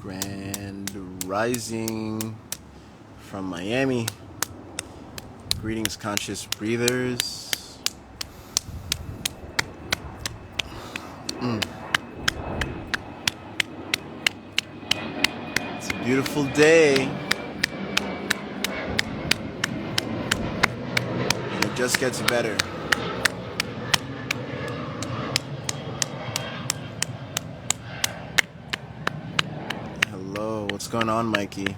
Grand Rising from Miami. Greetings, conscious breathers. It's a beautiful day. And it just gets better. Hello, what's going on, Mikey?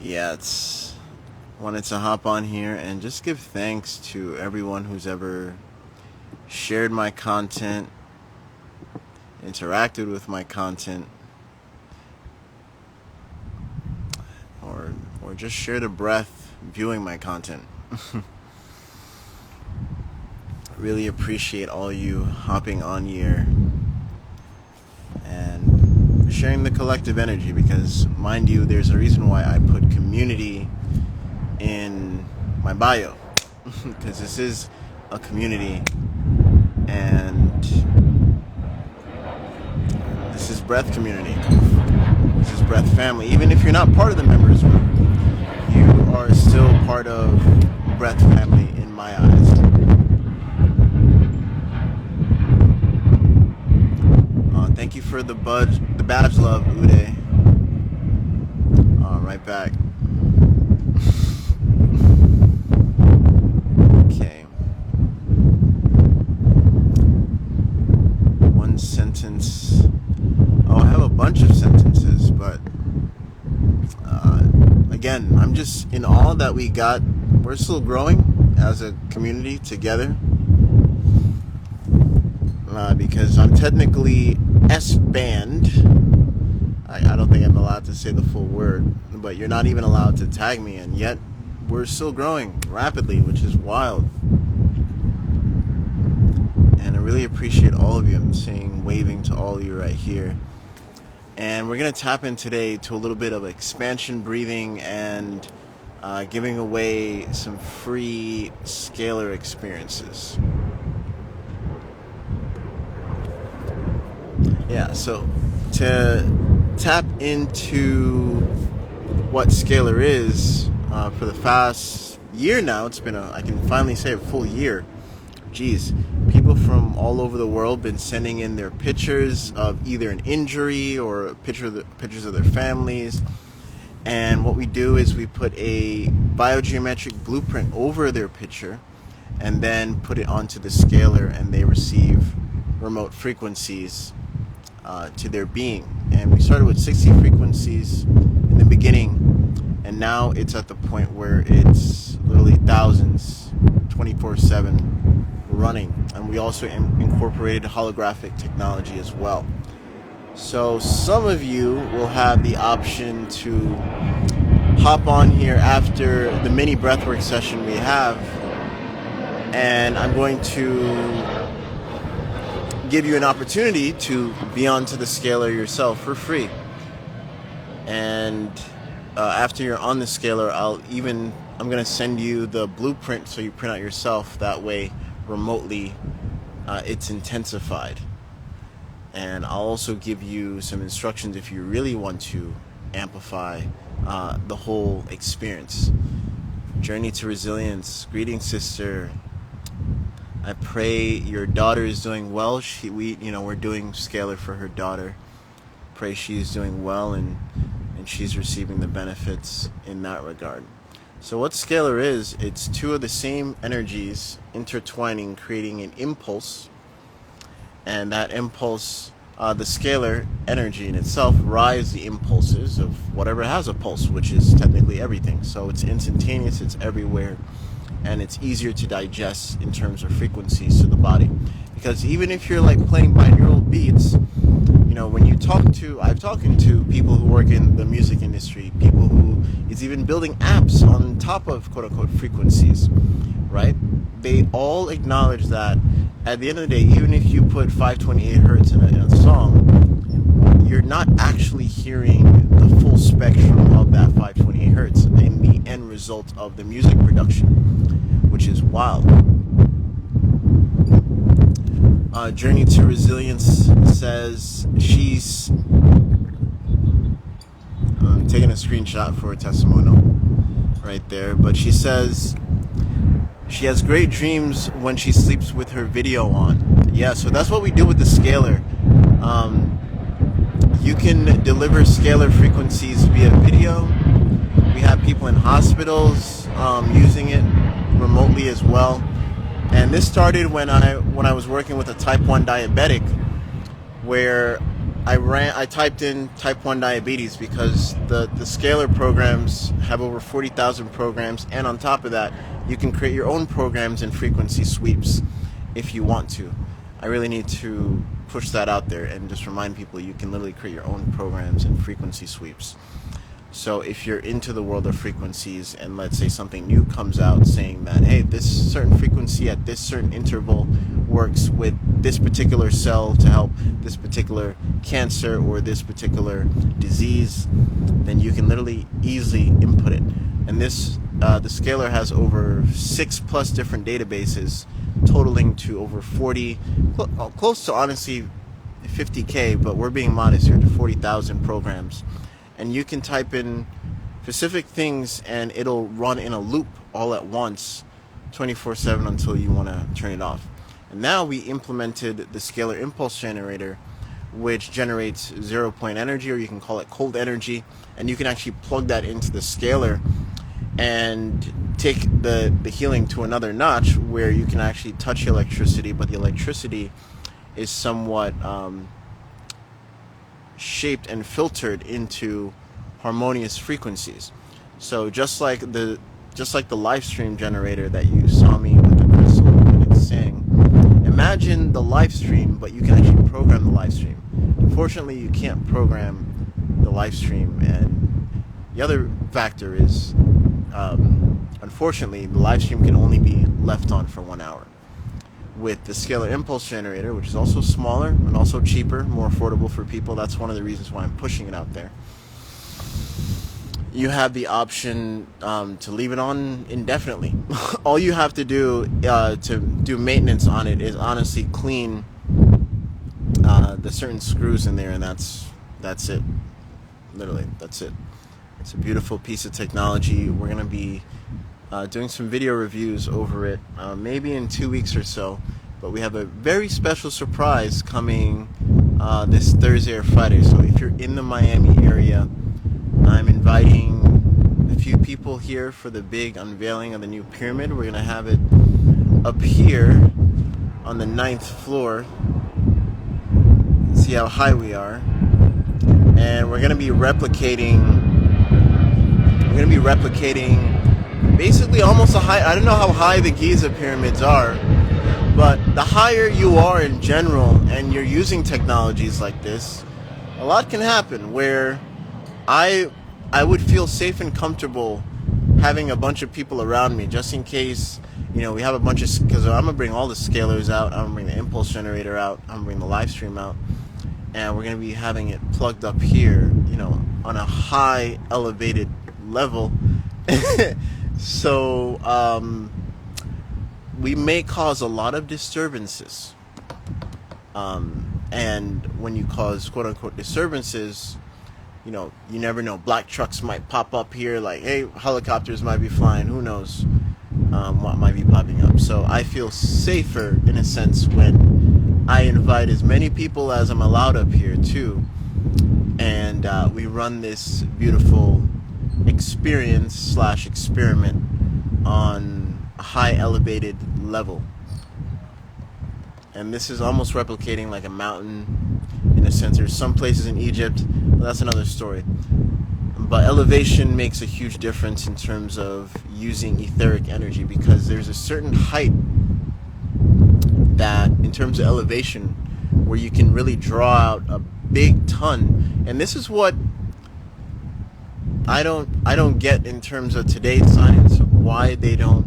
Yeah, wanted to hop on here and just give thanks to everyone who's ever shared my content, interacted with my content, or just shared a breath viewing my content. Really appreciate all you hopping on here and sharing the collective energy, because mind you, there's a reason why I put community in my bio, because this is a community and this is Breath community, this is Breath family. Even if you're not part of the members group, you are still part of Breath family in my eyes. Thank you for the badge love, Uday. Right back. Okay. One sentence. Oh, I have a bunch of sentences, but again, I'm just in awe that we're still growing as a community together. Because I'm technically S-banned. I don't think I'm allowed to say the full word, but you're not even allowed to tag me, and yet we're still growing rapidly, which is wild. And I really appreciate all of you. I'm waving to all of you right here. And we're going to tap in today to a little bit of expansion breathing and giving away some free scalar experiences. Yeah, so to tap into what scalar is, for the past year now, it's been I can finally say a full year. Geez, people from all over the world been sending in their pictures of either an injury or pictures of their families. And what we do is we put a biogeometric blueprint over their picture and then put it onto the scalar, and they receive remote frequencies to their being. And we started with 60 frequencies in the beginning, and now it's at the point where it's literally thousands 24/7 running. And we also incorporated holographic technology as well. So some of you will have the option to hop on here after the mini breathwork session we have, and I'm going to give you an opportunity to be onto the scalar yourself for free. And after you're on the scalar, I'm going to send you the blueprint so you print out yourself. That way, remotely, it's intensified. And I'll also give you some instructions if you really want to amplify the whole experience. Journey to resilience. Greetings, sister. I pray your daughter is doing well. We're doing scalar for her daughter. Pray she's doing well and she's receiving the benefits in that regard. So what scalar is, it's two of the same energies intertwining, creating an impulse. And that impulse, the scalar energy in itself, rides the impulses of whatever has a pulse, which is technically everything. So it's instantaneous, it's everywhere. And it's easier to digest in terms of frequencies to the body. Because even if you're like playing binaural beats, when I've talked to people who work in the music industry, people who is even building apps on top of quote unquote frequencies, right? They all acknowledge that at the end of the day, even if you put 528 hertz in a song, you're not actually hearing the full spectrum of that 528 hertz in the end result of the music production, which is wild. Journey to Resilience says she's taking a screenshot for a testimonial right there, but she says she has great dreams when she sleeps with her video on. Yeah, so that's what we do with the scalar. You can deliver scalar frequencies via video. We have people in hospitals using it remotely as well. And this started when I was working with a type 1 diabetic, where I typed in type 1 diabetes because the scalar programs have over 40,000 programs, and on top of that, you can create your own programs and frequency sweeps if you want to. I really need to push that out there and just remind people you can literally create your own programs and frequency sweeps. So if you're into the world of frequencies, and let's say something new comes out saying that, hey, this certain frequency at this certain interval works with this particular cell to help this particular cancer or this particular disease, then you can literally easily input it. And this the scalar has over 6+ different databases, totaling to over 40, close to honestly 50K, but we're being modest here, to 40,000 programs. And you can type in specific things and it'll run in a loop all at once 24/7 until you want to turn it off. And now we implemented the scalar impulse generator, which generates 0-point energy, or you can call it cold energy, and you can actually plug that into the scalar and take the healing to another notch, where you can actually touch electricity, but the electricity is somewhat shaped and filtered into harmonious frequencies. So just like the live stream generator that you saw me with the crystal and saying, imagine the live stream, but you can actually program the live stream. Unfortunately, you can't program the live stream, and the other factor is, unfortunately, the live stream can only be left on for 1 hour. With the scalar impulse generator, which is also smaller and also cheaper, more affordable for people, that's one of the reasons why I'm pushing it out there. You have the option to leave it on indefinitely. All you have to do to do maintenance on it is honestly clean the certain screws in there, and that's it. Literally, that's it. It's a beautiful piece of technology. We're going to be doing some video reviews over it, maybe in 2 weeks or so. But we have a very special surprise coming this Thursday or Friday. So if you're in the Miami area, I'm inviting a few people here for the big unveiling of the new pyramid. We're going to have it up here on the 9th floor. See how high we are. And we're going to be replicating basically almost a high, I don't know how high the Giza pyramids are, but the higher you are in general and you're using technologies like this, a lot can happen, where I would feel safe and comfortable having a bunch of people around me, just in case, we have a bunch of, because I'm going to bring all the scalars out, I'm going to bring the impulse generator out, I'm going to bring the live stream out, and we're going to be having it plugged up here, on a high elevated level. So we may cause a lot of disturbances, and when you cause quote-unquote disturbances, you never know. Black trucks might pop up here, like, hey, helicopters might be flying, who knows what might be popping up. So I feel safer in a sense when I invite as many people as I'm allowed up here too, and we run this beautiful experience/experiment on a high elevated level. And this is almost replicating like a mountain in a sense. There's some places in Egypt, but that's another story. But elevation makes a huge difference in terms of using etheric energy, because there's a certain height that, in terms of elevation, where you can really draw out a big ton. And this is what I don't get in terms of today's science, why they don't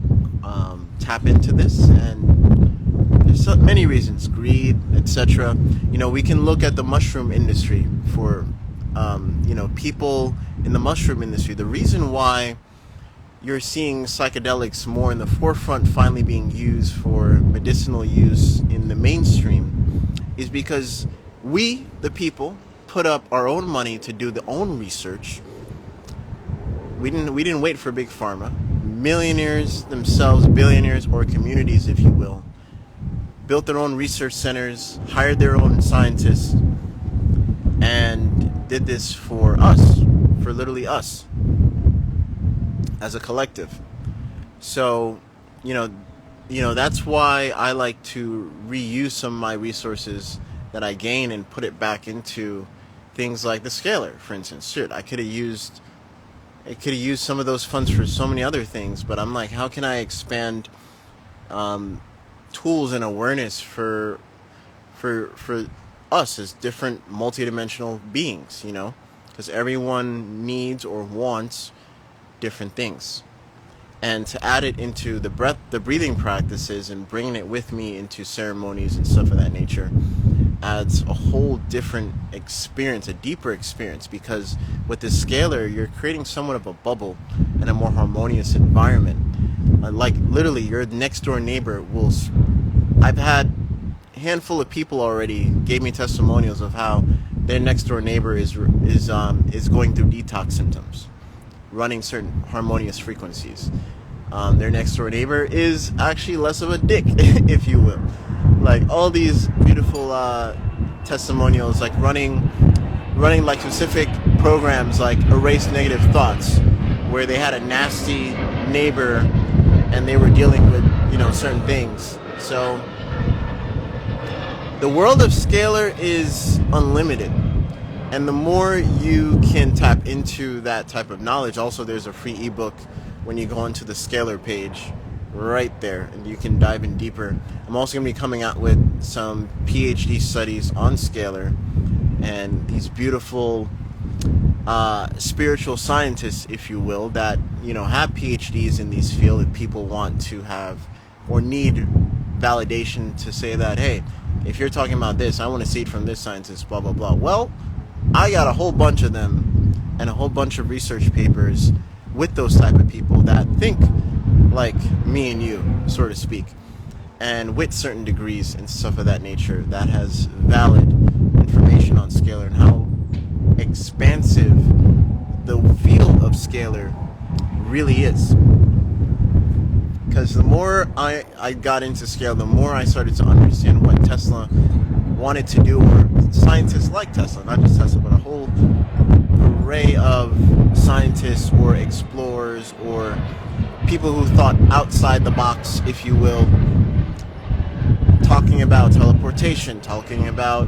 tap into this. And there's so many reasons, greed, etc. We can look at the mushroom industry for people in the mushroom industry. The reason why you're seeing psychedelics more in the forefront, finally being used for medicinal use in the mainstream, is because We, the people, put up our own money to do the own research. We didn't wait for big pharma. Millionaires themselves, billionaires, or communities, if you will, built their own research centers, hired their own scientists, and did this for us, for literally us, as a collective. So, that's why I like to reuse some of my resources that I gain and put it back into things like the scalar, for instance. Shit, I could have used some of those funds for so many other things, but I'm like, how can I expand tools and awareness for us as different multidimensional beings, because everyone needs or wants different things. And to add it into the breathing practices and bringing it with me into ceremonies and stuff of that nature adds a whole different experience, a deeper experience, because with the scalar, you're creating somewhat of a bubble and a more harmonious environment. Like literally, your next door neighbor will. I've had a handful of people already gave me testimonials of how their next door neighbor is going through detox symptoms, running certain harmonious frequencies. Their next door neighbor is actually less of a dick, if you will. Like all these beautiful testimonials, like running like specific programs like Erase Negative Thoughts, where they had a nasty neighbor and they were dealing with certain things. So the world of scalar is unlimited, and the more you can tap into that type of knowledge. Also, there's a free ebook when you go onto the scalar page right there, and you can dive in deeper. I'm also going to be coming out with some PhD studies on scalar, and these beautiful spiritual scientists, if you will, that have PhDs in these fields. If people want to have or need validation to say that, hey, if you're talking about this, I want to see it from this scientist, blah blah blah. Well, I got a whole bunch of them and a whole bunch of research papers with those type of people that think like me and you, so to speak, and with certain degrees and stuff of that nature that has valid information on scalar and how expansive the field of scalar really is. Because the more I got into scale, the more I started to understand what Tesla wanted to do, or scientists like Tesla, not just Tesla, but a whole array of scientists or explorers or people who thought outside the box, if you will, talking about teleportation, talking about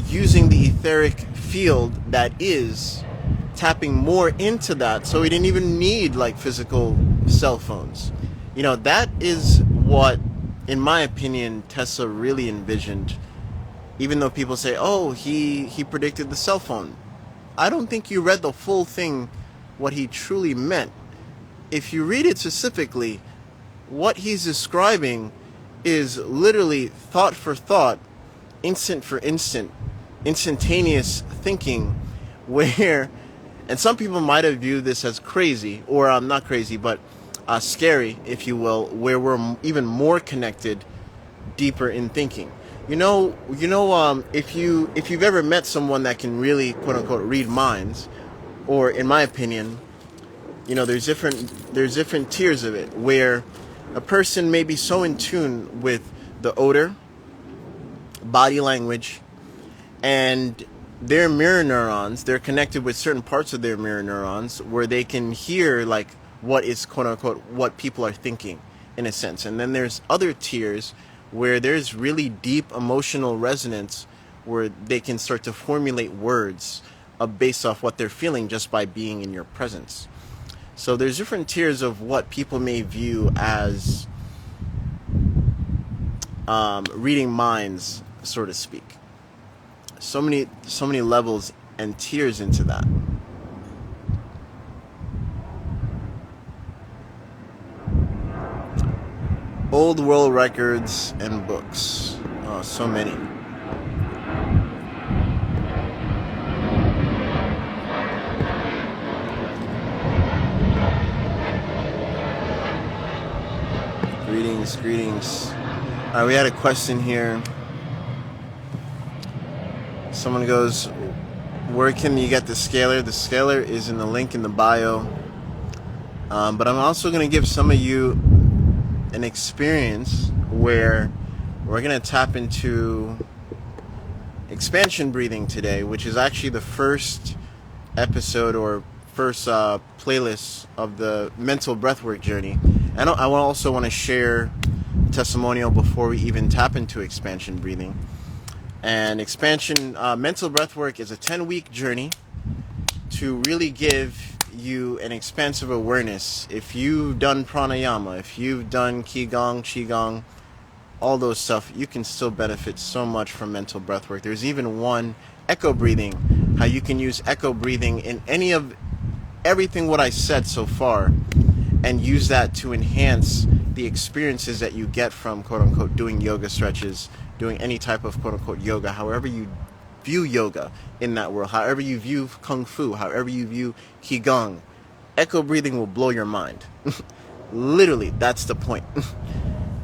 using the etheric field that is, tapping more into that, so we didn't even need like physical cell phones. That is what, in my opinion, Tesla really envisioned. Even though people say, oh, he predicted the cell phone, I don't think you read the full thing, what he truly meant. If you read it specifically, what he's describing is literally thought for thought, instant for instant, instantaneous thinking, where, and some people might have viewed this as crazy, or not crazy, but scary, if you will, where we're even more connected, deeper in thinking. If you've ever met someone that can really, quote unquote, read minds, or in my opinion, there's different tiers of it, where a person may be so in tune with the odor, body language, and their mirror neurons, they're connected with certain parts of their mirror neurons where they can hear like what is, quote unquote, what people are thinking, in a sense. And then there's other tiers where there's really deep emotional resonance, where they can start to formulate words based off what they're feeling just by being in your presence. So there's different tiers of what people may view as reading minds, so to speak. So many levels and tiers into that. Old world records and books. Oh, so many. Greetings. All right, we had a question here. Someone goes, where can you get the scalar? The scalar is in the link in the bio. But I'm also going to give some of you an experience where we're going to tap into expansion breathing today, which is actually the first episode or first playlist of the mental breathwork journey. And I also want to share a testimonial before we even tap into expansion breathing. And expansion mental breathwork is a 10-week journey to really give you an expansive awareness. If you've done pranayama, if you've done Qi-gong, all those stuff, you can still benefit so much from mental breathwork. There's even one, echo breathing, how you can use echo breathing in everything what I said so far, and use that to enhance the experiences that you get from quote-unquote doing yoga stretches, doing any type of quote-unquote yoga, however you view yoga in that world, however you view kung fu, however you view Qi-gong. Echo breathing will blow your mind. Literally, that's the point.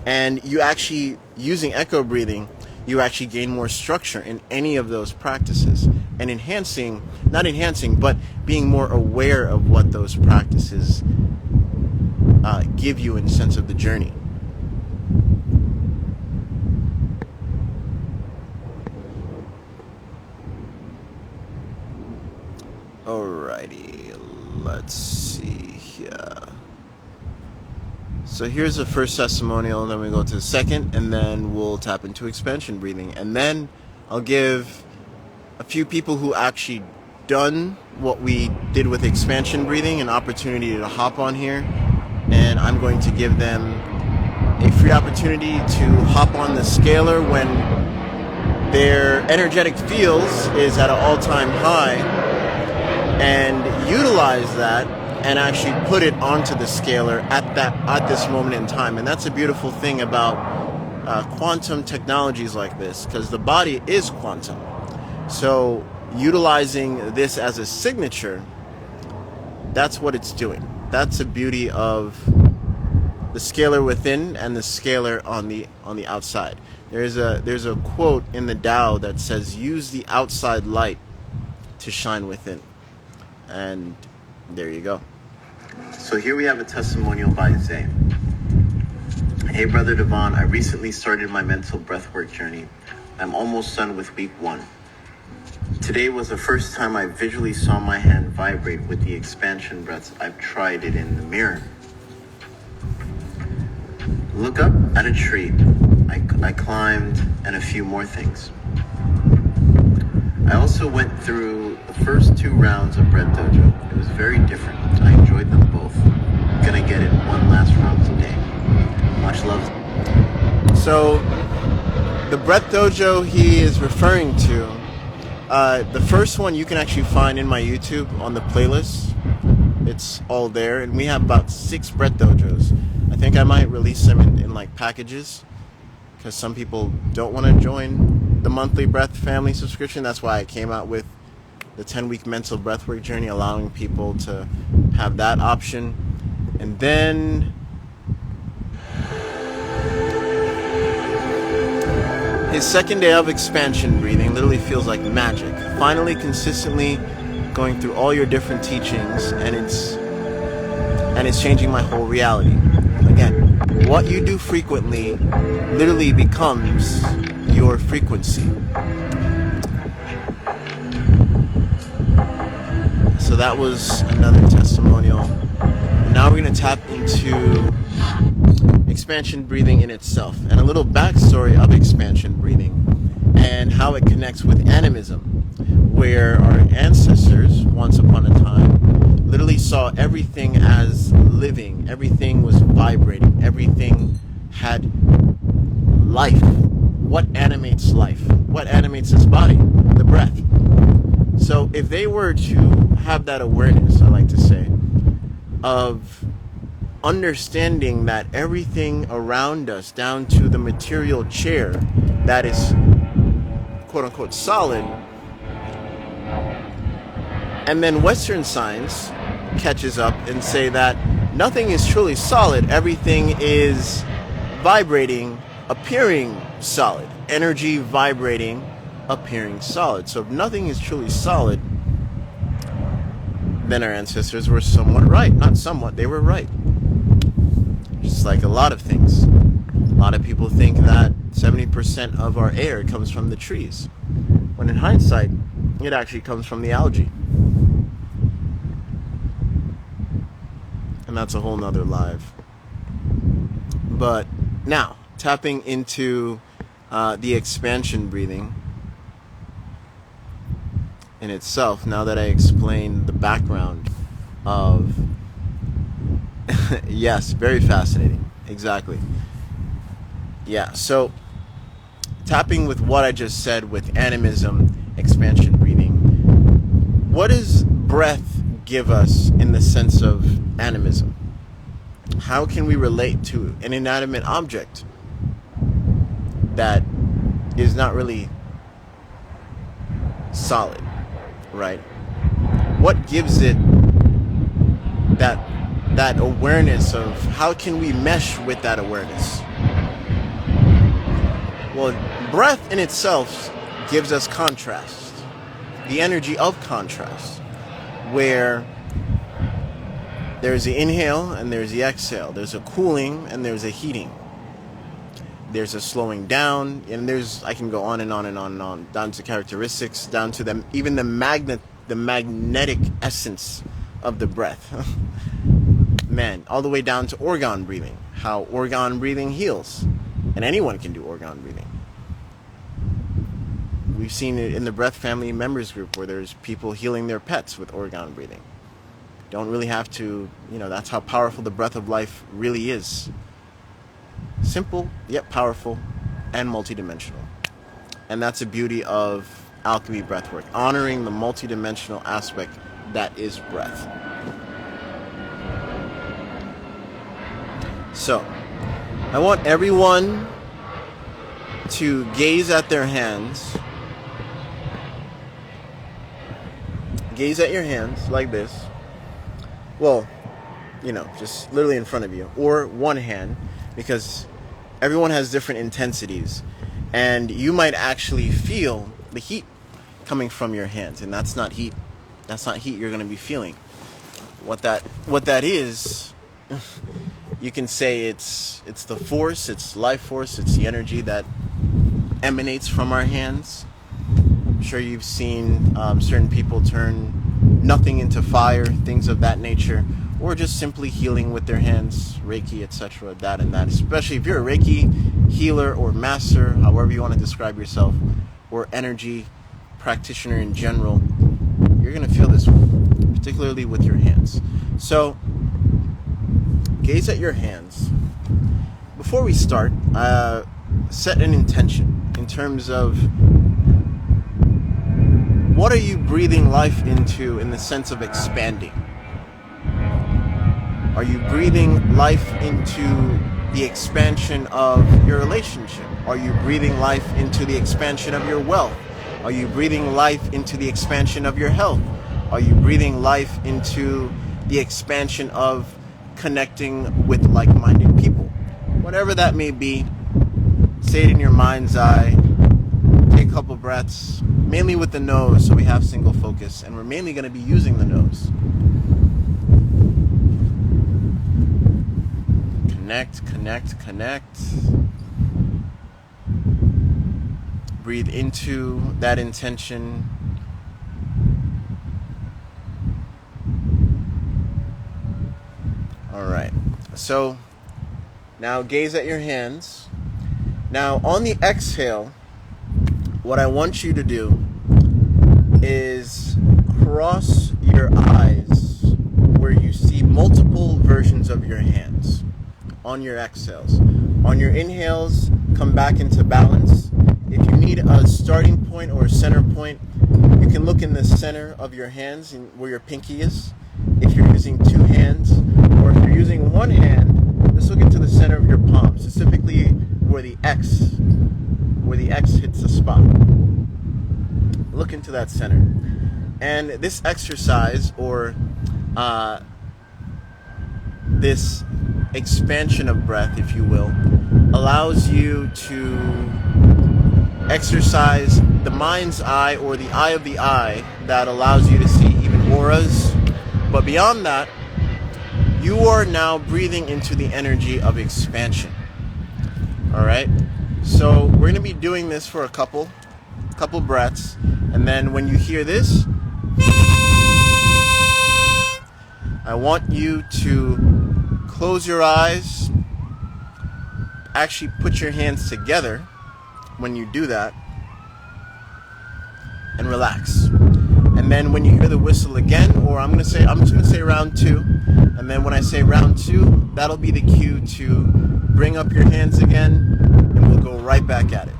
And you actually, using echo breathing, you actually gain more structure in any of those practices, and not enhancing, but being more aware of what those practices give you in the sense of the journey. Alrighty, let's see here. So here's the first testimonial, and then we go to the second, and then we'll tap into expansion breathing. And then I'll give a few people who actually done what we did with expansion breathing an opportunity to hop on here, and I'm going to give them a free opportunity to hop on the scalar when their energetic fields is at an all-time high, and utilize that and actually put it onto the scalar at this moment in time. And that's a beautiful thing about quantum technologies like this, because the body is quantum. So utilizing this as a signature, that's what it's doing. That's the beauty of the scalar within and the scalar on the outside. There's a quote in the Tao that says, use the outside light to shine within. And there you go. So here we have a testimonial by Zay. Hey brother Devon, I recently started my mental breathwork journey. I'm almost done with week 1. Today was the first time I visually saw my hand vibrate with the expansion breaths. I've tried it in the mirror. Look up at a tree. I climbed, and a few more things. I also went through the first 2 rounds of Breath Dojo. It was very different. I enjoyed them both. Gonna get it one last round today. Much love. So, the Breath Dojo he is referring to, the first one you can actually find in my YouTube on the playlist. It's all there, and we have about 6 Breath Dojos. I think I might release them in like packages, because some people don't want to join the monthly breath family subscription. That's why I came out with the 10-week mental breathwork journey, allowing people to have that option. And then his second day of expansion breathing literally feels like magic. Finally, consistently going through all your different teachings, and it's changing my whole reality. Again, what you do frequently literally becomes your frequency. So that was another testimonial. And now we're going to tap into expansion breathing in itself, and a little backstory of expansion breathing and how it connects with animism, where our ancestors, once upon a time, literally saw everything as living. Everything was vibrating. Everything had life. What animates life? What animates this body? The breath. So if they were to have that awareness, I like to say, of understanding that everything around us, down to the material chair that is quote-unquote solid, and then Western science catches up and say that nothing is truly solid, everything is vibrating, appearing solid, energy vibrating appearing solid. So if nothing is truly solid, then our ancestors were somewhat right. Not somewhat, they were right. Just like a lot of things. A lot of people think that 70% of our air comes from the trees, when in hindsight, it actually comes from the algae. And that's a whole nother live. But now, tapping into the expansion breathing in itself, now that I explained the background of yes, very fascinating. Exactly. Yeah, so tapping with what I just said with animism, expansion breathing, what does breath give us in the sense of animism? How can we relate to an inanimate object that is not really solid, right? What gives it that awareness of how can we mesh with that awareness? Well, breath in itself gives us contrast, the energy of contrast, where there's the inhale and there's the exhale. There's a cooling and there's a heating. There's a slowing down, and I can go on and on and on and on, down to characteristics, down to them, even the magnetic essence of the breath. Man, all the way down to organ breathing, how organ breathing heals. And anyone can do organ breathing. We've seen it in the breath family members group where there's people healing their pets with organ breathing. Don't really have to, that's how powerful the breath of life really is. Simple, yet powerful, and multidimensional. And that's the beauty of alchemy breathwork, honoring the multidimensional aspect that is breath. So, I want everyone to gaze at their hands. Gaze at your hands like this. Well, just literally in front of you. Or one hand, because everyone has different intensities. And you might actually feel the heat coming from your hands. And that's not heat. That's not heat you're going to be feeling. What that is, you can say it's the force, it's life force, it's the energy that emanates from our hands. I'm sure you've seen certain people turn nothing into fire, things of that nature, or just simply healing with their hands, Reiki, etc., that and that. Especially if you're a Reiki healer or master, however you want to describe yourself, or energy practitioner in general, you're going to feel this one, particularly with your hands. So, gaze at your hands. Before we start, set an intention in terms of what are you breathing life into in the sense of expanding? Are you breathing life into the expansion of your relationship? Are you breathing life into the expansion of your wealth? Are you breathing life into the expansion of your health? Are you breathing life into the expansion of connecting with like-minded people? Whatever that may be, say it in your mind's eye. Take a couple breaths, mainly with the nose, so we have single focus, and we're mainly going to be using the nose. Connect, connect, connect. Breathe into that intention. Alright, so now gaze at your hands. Now on the exhale, what I want you to do is cross your eyes where you see multiple versions of your hands on your exhales. On your inhales, come back into balance. If you need a starting point or a center point, you can look in the center of your hands where your pinky is. If you're using two hands, or if you're using one hand, just look into the center of your palm, specifically where the X hits the spot. Look into that center. And this exercise, or this expansion of breath, if you will, allows you to exercise the mind's eye or the eye of the eye that allows you to see even auras. But beyond that, you are now breathing into the energy of expansion. All right. So we're going to be doing this for a couple breaths, and then when you hear this, I want you to close your eyes, actually put your hands together when you do that, and relax. And then when you hear the whistle again, or I'm just gonna say round 2, and then when I say round 2, that'll be the cue to bring up your hands again, and we'll go right back at it.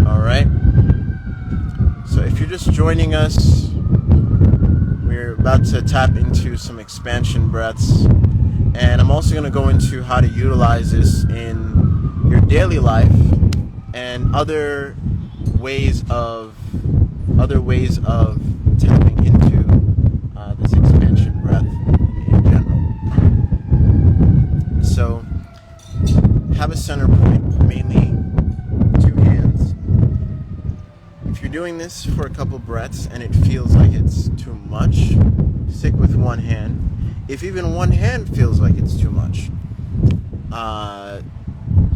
All right. So if you're just joining us, we're about to tap into some expansion breaths, and I'm also going to go into how to utilize this in your daily life and other ways of tapping into this expansion breath in general. So have a center point, mainly 2 hands. If you're doing this for a couple breaths and it feels like it's too much, stick with 1 hand. If even 1 hand feels like it's too much,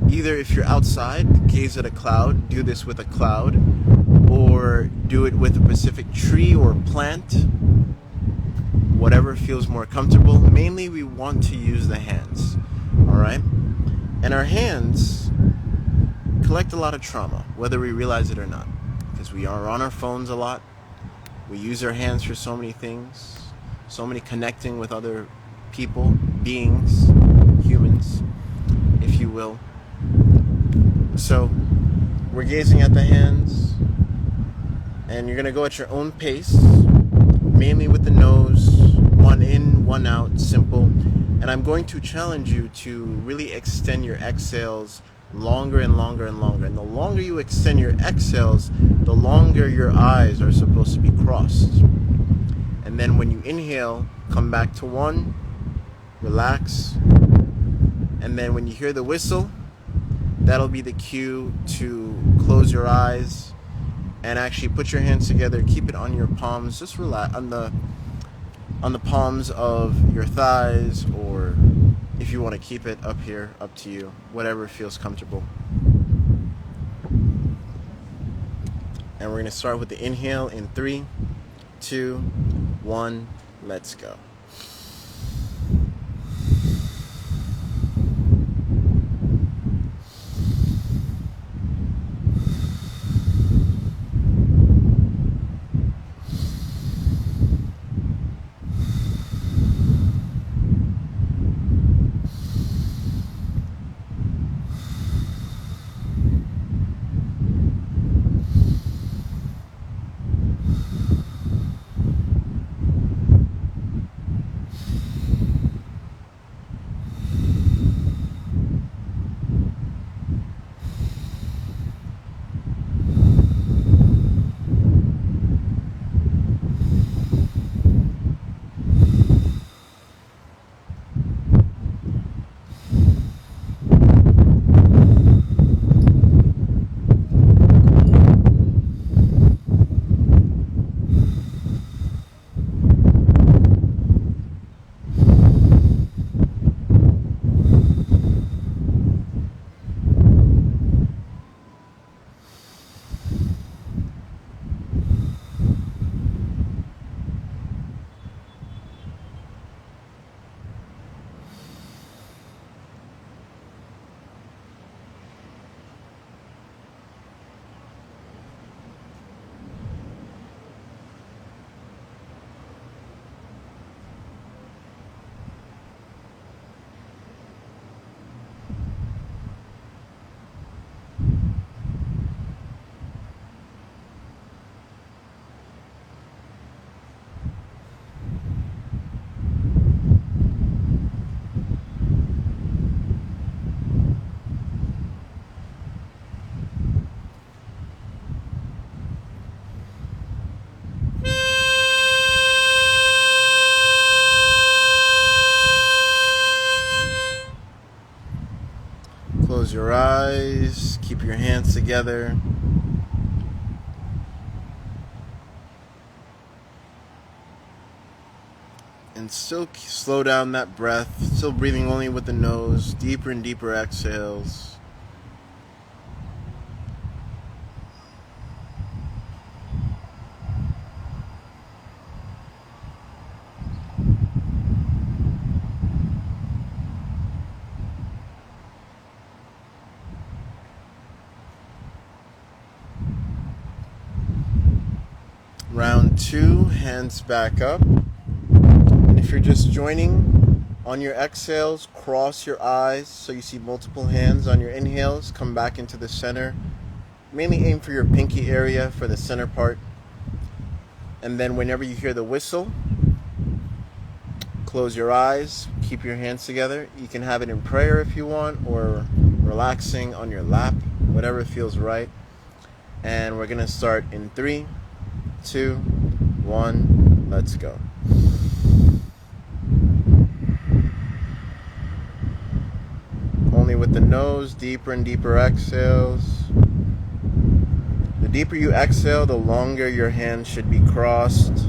either if you're outside, gaze at a cloud, do this with a cloud, or do it with a specific tree or plant, whatever feels more comfortable. Mainly we want to use the hands, all right? And our hands collect a lot of trauma, whether we realize it or not, because we are on our phones a lot. We use our hands for so many things, so many connecting with other people, beings, humans, if you will. So we're gazing at the hands, and you're going to go at your own pace, mainly with the nose, 1 in, 1 out, simple. And I'm going to challenge you to really extend your exhales longer and longer and longer. And the longer you extend your exhales, the longer your eyes are supposed to be crossed. And then when you inhale, come back to 1, relax. And then when you hear the whistle, that'll be the cue to close your eyes and actually put your hands together. Keep it on your palms. Just relax on the palms of your thighs, or if you want to keep it up here, up to you. Whatever feels comfortable. And we're going to start with the inhale in 3, 2, 1. Let's go. Close your eyes, keep your hands together, And still slow down that breath, still breathing only with the nose, deeper and deeper exhales. Round 2, hands back up. And if you're just joining, on your exhales, cross your eyes so you see multiple hands. On your inhales, come back into the center. Mainly aim for your pinky area, for the center part. And then whenever you hear the whistle, close your eyes, keep your hands together. You can have it in prayer if you want, or relaxing on your lap, whatever feels right. And we're going to start in 3, 2, 1, let's go. Only with the nose, deeper and deeper exhales. The deeper you exhale, the longer your hands should be crossed.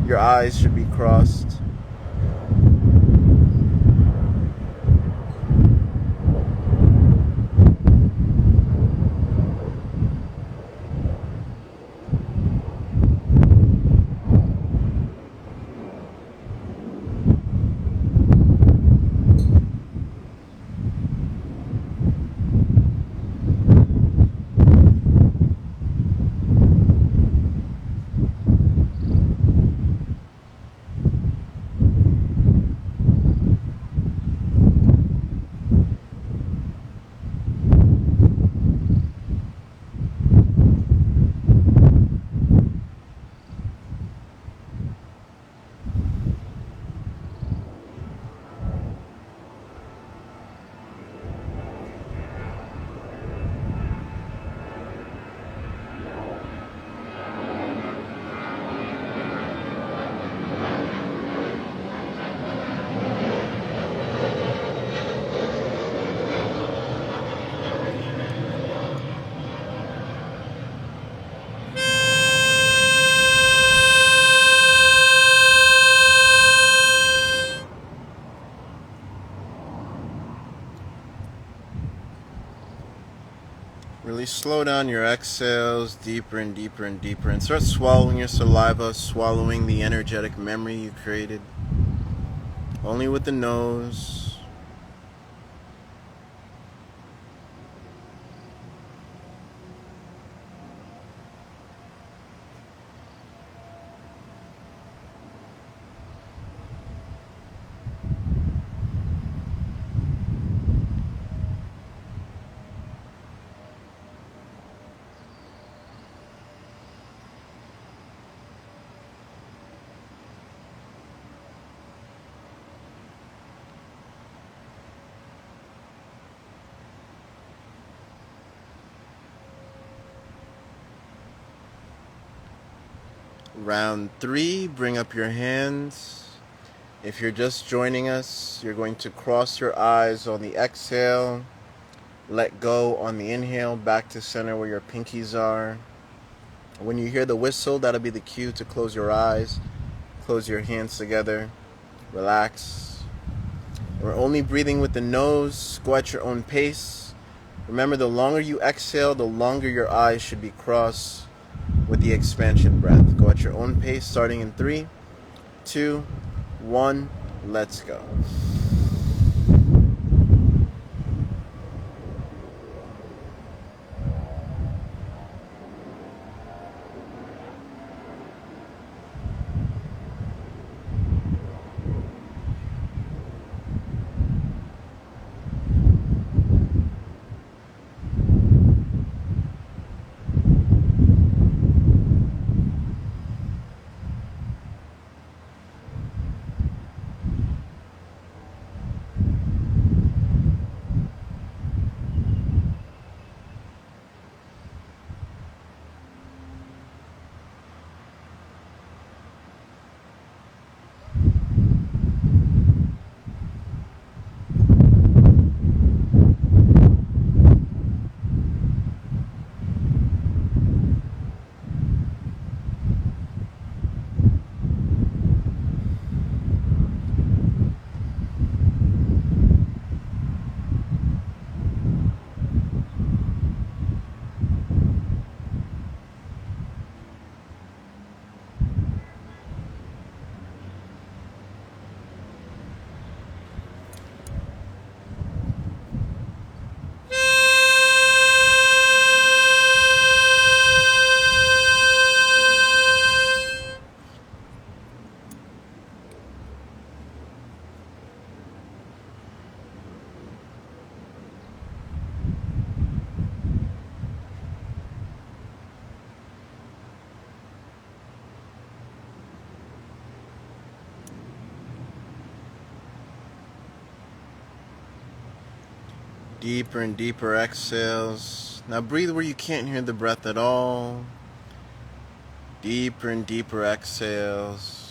Your eyes should be crossed. Really slow down your exhales, deeper and deeper and deeper, and start swallowing your saliva, swallowing the energetic memory you created. Only with the nose. Round 3, bring up your hands. If you're just joining us, you're going to cross your eyes on the exhale. Let go on the inhale, back to center where your pinkies are. When you hear the whistle, that'll be the cue to close your eyes, close your hands together, relax. We're only breathing with the nose. Go at your own pace. Remember, the longer you exhale, the longer your eyes should be crossed with the expansion breath. Go at your own pace, starting in 3, 2, 1, let's go. Deeper and deeper exhales. Now breathe where you can't hear the breath at all. Deeper and deeper exhales.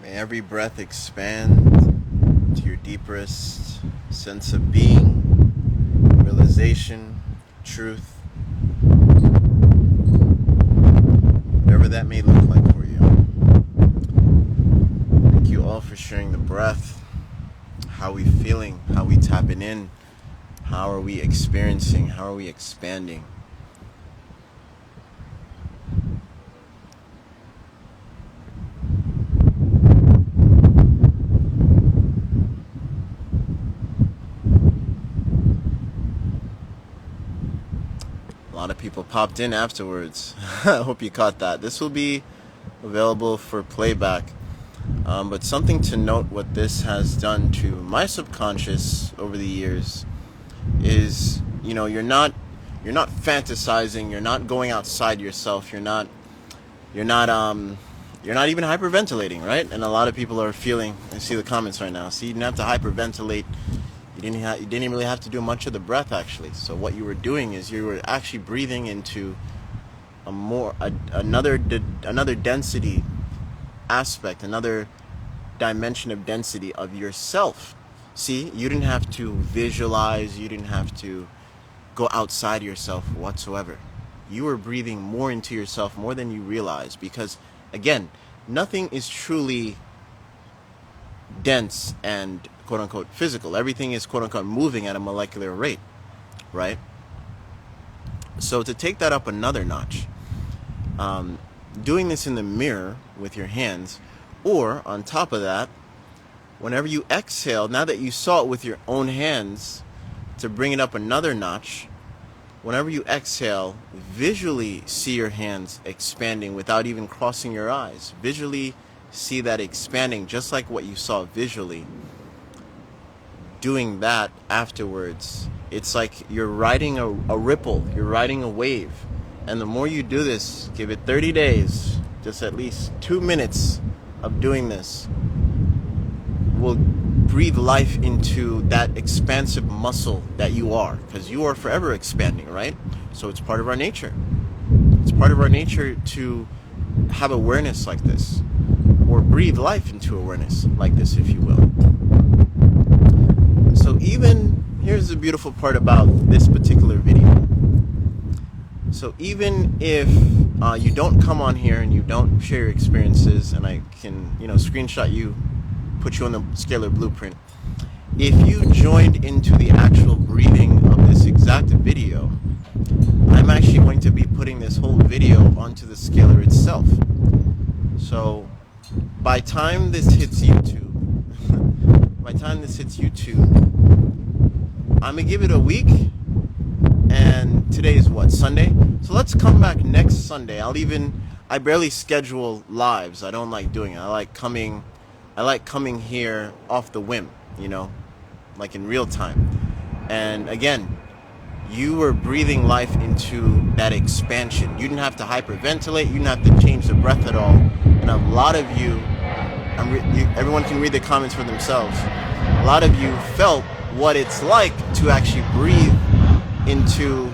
Every breath expand to your deepest sense of being, realization, truth, whatever that may look like for you. Thank you all for sharing the breath. How are we feeling? How are we tapping in? How are we experiencing? How are we expanding? A lot of people popped in afterwards. I hope you caught that. This will be available for playback. But something to note, what this has done to my subconscious over the years is, you're not fantasizing, you're not going outside yourself, you're not even hyperventilating, right? And a lot of people are feeling, I see the comments right now, see, you didn't have to hyperventilate. You didn't really have to do much of the breath, actually. So what you were doing is you were actually breathing into another density aspect, another dimension of density of yourself. See, you didn't have to visualize, you didn't have to go outside yourself whatsoever. You were breathing more into yourself, more than you realize, because again, nothing is truly dense and quote-unquote physical. Everything is quote-unquote moving at a molecular rate, right? So to take that up another notch, doing this in the mirror with your hands, or on top of that, whenever you exhale, now that you saw it with your own hands, to bring it up another notch, whenever you exhale, visually see your hands expanding without even crossing your eyes. Visually see that expanding just like what you saw visually. Doing that afterwards, it's like you're riding a ripple, you're riding a wave. And the more you do this, give it 30 days, just at least 2 minutes of doing this, will breathe life into that expansive muscle that you are, because you are forever expanding, right? So it's part of our nature. It's part of our nature to have awareness like this, or breathe life into awareness like this, if you will. So here's the beautiful part about this particular video. So even if you don't come on here and you don't share your experiences, and I can, screenshot you, put you on the scalar blueprint. If you joined into the actual breathing of this exact video, I'm actually going to be putting this whole video onto the scalar itself. So by time this hits YouTube, I'm gonna give it a week, and today is what, Sunday? So let's come back next Sunday. I barely schedule lives. I don't like doing it. I like coming I like coming here off the whim, you know, like in real time. And again, you were breathing life into that expansion. You didn't have to hyperventilate. You didn't have to change the breath at all. And a lot of you, everyone can read the comments for themselves. A lot of you felt what it's like to actually breathe into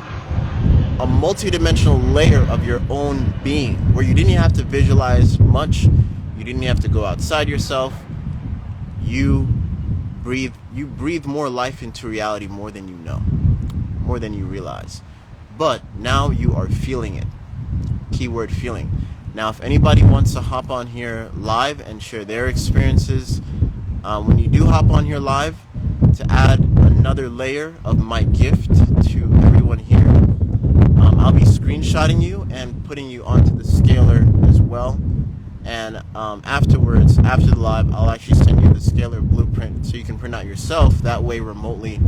a multidimensional layer of your own being, where you didn't have to visualize much. You didn't have to go outside yourself. You breathe more life into reality more than you know, more than you realize. But now you are feeling it. Keyword feeling. Now, if anybody wants to hop on here live and share their experiences, when you do hop on here live, to add another layer of my gift to everyone here, I'll be screenshotting you and putting you onto the scalar as well. And afterwards, after the live, I'll actually send you the scalar blueprint so you can print out yourself. That way, remotely,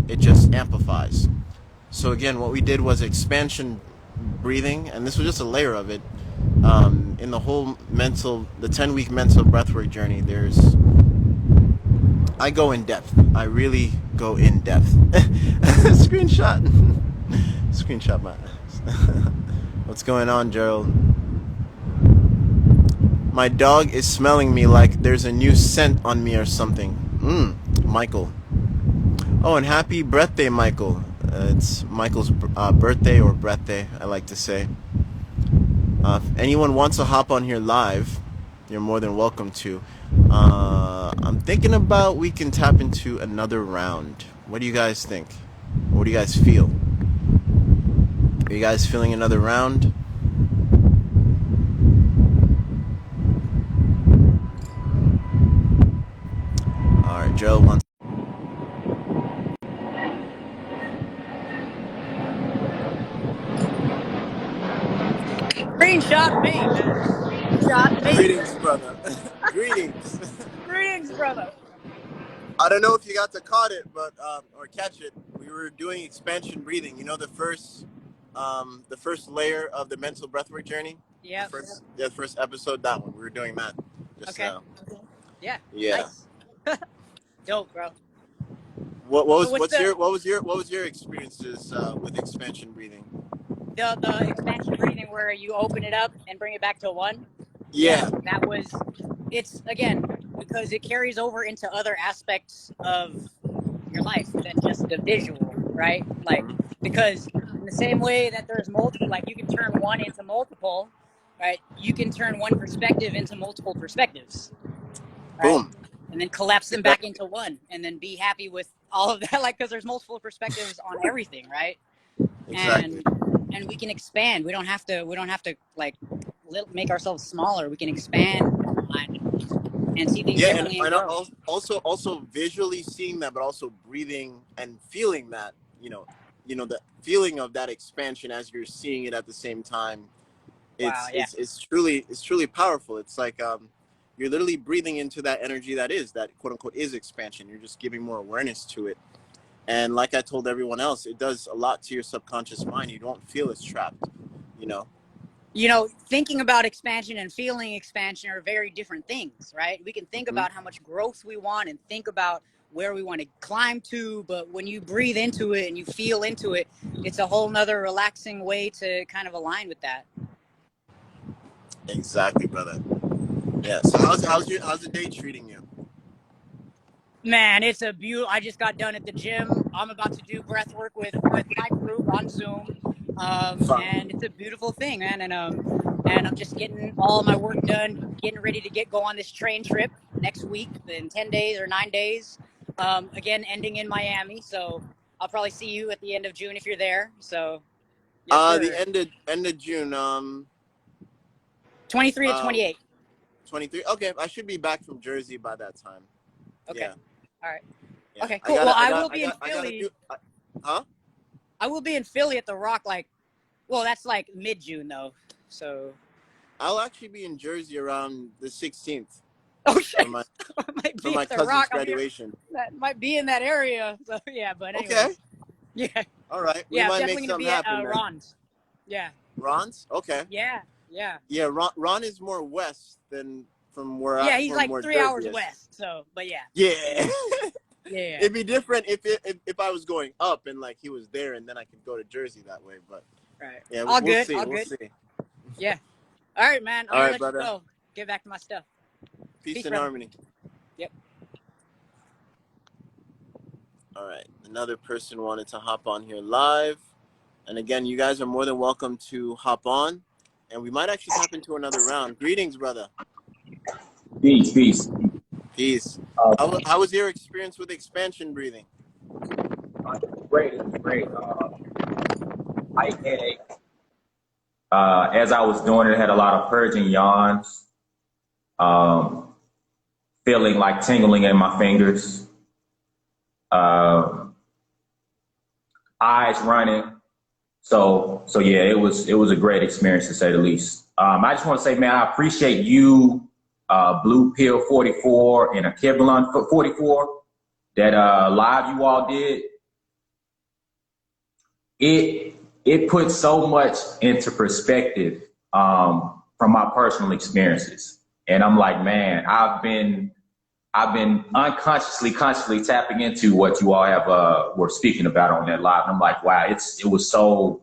it just amplifies. So again, what we did was expansion breathing, and this was just a layer of it. In the whole the 10-week mental breathwork journey, I go in depth. I really go in depth. Screenshot. Screenshot my What's going on, Gerald? My dog is smelling me like there's a new scent on me or something. Michael. Oh, and happy birthday, Michael. It's Michael's birthday or birthday, I like to say. If anyone wants to hop on here live, you're more than welcome to. I'm thinking about we can tap into another round. What do you guys think? What do you guys feel? Are you guys feeling another round? Alright, Joe wants. Screenshot me, man. Screenshot me. Greetings, brother. Greetings. Greetings, brother. I don't know if you got to caught it, but or catch it. We were doing expansion breathing. You know the first layer of the mental breathwork journey. Yeah. The first episode. That one. We were doing that just Okay. now. Yeah. Yeah. Nice. Dope, bro. What So was your experiences with expansion breathing? the expansion breathing where you open it up and bring it back to one? Yeah. That was. It's again because it carries over into other aspects of your life than just the visual, right? Like because in the same way that there's multiple, like you can turn one into multiple, right? You can turn one perspective into multiple perspectives. Right? Boom. And then collapse them back into one and then be happy with all of that, like, because there's multiple perspectives on everything, right? Exactly. And we can expand. We don't have to like make ourselves smaller. We can expand our mind and see things Yeah, differently and and grow. also visually seeing that, but also breathing and feeling that, the feeling of that expansion as you're seeing it at the same time. Wow, yeah. It's truly powerful. It's like you're literally breathing into that energy that quote unquote is expansion. You're just giving more awareness to it. And like I told everyone else, it does a lot to your subconscious mind. You don't feel as trapped, you know. Thinking about expansion and feeling expansion are very different things, right? We can think about how much growth we want and think about where we want to climb to, but when you breathe into it and you feel into it, it's a whole nother relaxing way to kind of align with that. Exactly, brother. Yeah. So how's the day treating you? Man, it's a beautiful. I just got done at the gym. I'm about to do breath work with my group on Zoom, and it's a beautiful thing, man. And I'm just getting all my work done, getting ready to go on this train trip next week in 10 days or 9 days. Again, ending in Miami, so I'll probably see you at the end of June if you're there. So, yes, sir. The end of June. 23 to 28. 23. Okay, I should be back from Jersey by that time. Okay. Yeah. All right. Yeah. Okay, cool. I will be in Philly. Huh? I will be in Philly at the Rock, well, that's like mid-June though. So I'll actually be in Jersey around the 16th. Oh shit! For my cousin's graduation. That might be in that area. So yeah, but anyways. Okay. Yeah. All right. We Yeah, might definitely make gonna something be at happen, man. Ron's. Yeah. Ron's? Okay. Yeah. Yeah. Yeah. Ron is more west than from where Yeah, he's like where 3 Jersey hours is. west. So, but yeah. Yeah. Yeah. It'd be different if I was going up and like he was there and then I could go to Jersey that way. But Right. yeah, All we'll good. see. All We'll good. see. Yeah. All right, man. I'm All gonna right, let you brother. go. Get back to my stuff. Peace and brother. harmony. Yep. All right. Another person wanted to hop on here live. And again, you guys are more than welcome to hop on. And we might actually tap into another round. Greetings, brother. Peace, peace. Peace. How was your experience with expansion breathing? Great, it was great. Light headache. As I was doing it, I had a lot of purging yawns. Feeling like tingling in my fingers. Eyes running. So yeah, it was a great experience to say the least. I just want to say, man, I appreciate you, Blue Pill 44 and a Kibblon 44, that live you all did. It puts so much into perspective from my personal experiences, and I'm like, man, I've been consciously tapping into what you all have were speaking about on that live. And I'm like, wow, it was so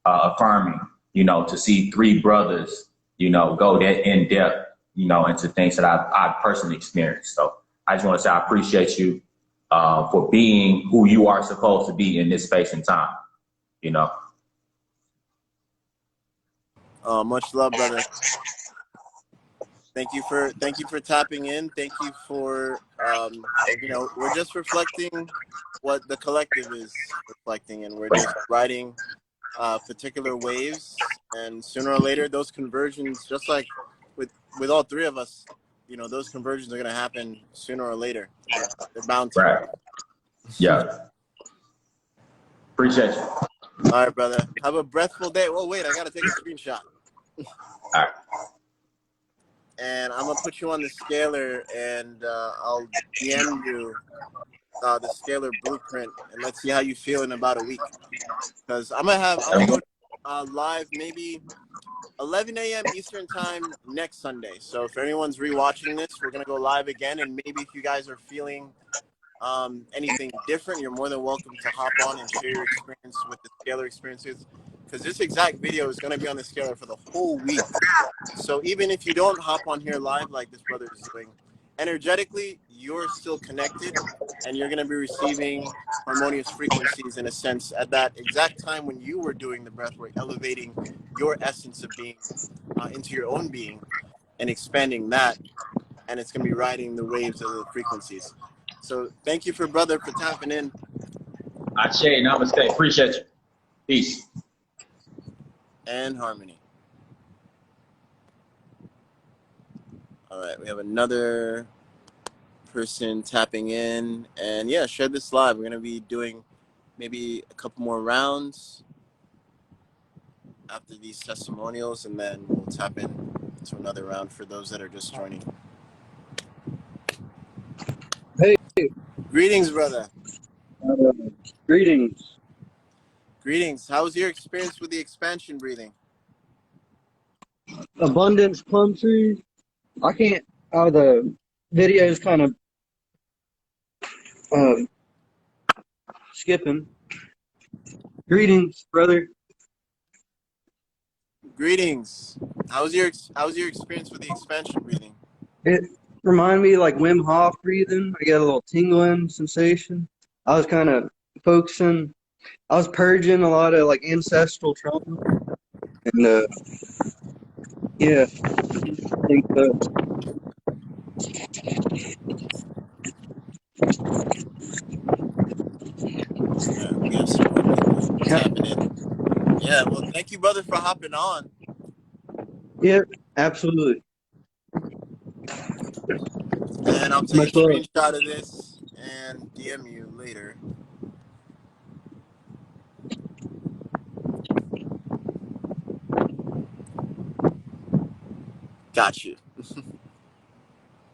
affirming, to see three brothers, go that in depth, into things that I personally experienced. So I just want to say I appreciate you for being who you are supposed to be in this space and time. Much love, brother. Thank you for tapping in. Thank you for we're just reflecting what the collective is reflecting, and we're just riding particular waves, and sooner or later those conversions, just like with all three of us, those conversions are going to happen sooner or later. They're bound to. Right. Yeah. Appreciate you. All right, brother. Have a breathful day. Well, wait, I got to take a screenshot. All right. And I'm going to put you on the scalar, and I'll DM you the scalar blueprint, and let's see how you feel in about a week. Because I'm going to go live maybe 11 a.m. Eastern time next Sunday. So if anyone's rewatching this, we're going to go live again. And maybe if you guys are feeling anything different, you're more than welcome to hop on and share your experience with the scalar experiences. Because this exact video is going to be on the scalar for the whole week. So even if you don't hop on here live like this brother is doing, energetically, you're still connected, and you're going to be receiving harmonious frequencies in a sense at that exact time when you were doing the breathwork, elevating your essence of being into your own being and expanding that, and it's going to be riding the waves of the frequencies. So thank you for tapping in. Ashe, namaste. Appreciate you. Peace. And harmony. All right, we have another person tapping in, and yeah, share this live. We're going to be doing maybe a couple more rounds after these testimonials, and then we'll tap in to another round for those that are just joining. Hey. Greetings, brother. Greetings. Greetings. How was your experience with the expansion breathing? Abundance plum trees. I can't. The video's kind of skipping. Greetings, brother. Greetings. How was your experience with the expansion breathing? It reminded me like Wim Hof breathing. I got a little tingling sensation. I was kind of focusing. I was purging a lot of like ancestral trauma, and yeah, I think We have some more people tapping in. Yeah, well, thank you, brother, for hopping on. yeah, absolutely. And I'll take a screenshot of this and DM you later. Got you.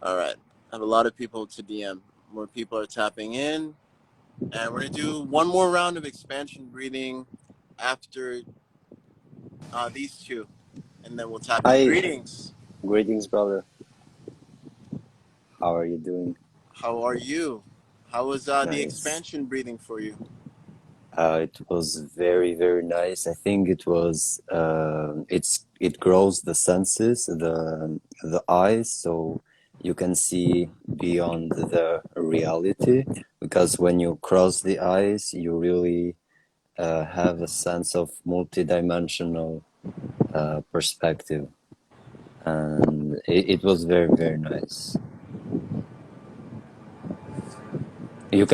All right. I have a lot of people to DM. More people are tapping in. And we're going to do one more round of expansion breathing after these two. And then we'll tap in. Hi. Greetings. Greetings, brother. How are you doing? How are you? How was the Nice. expansion breathing for you? It was very, very nice. I think it was it grows the senses, the eyes, so you can see beyond the reality. Because when you cross the eyes, you really have a sense of multidimensional perspective, and it was very, very nice. You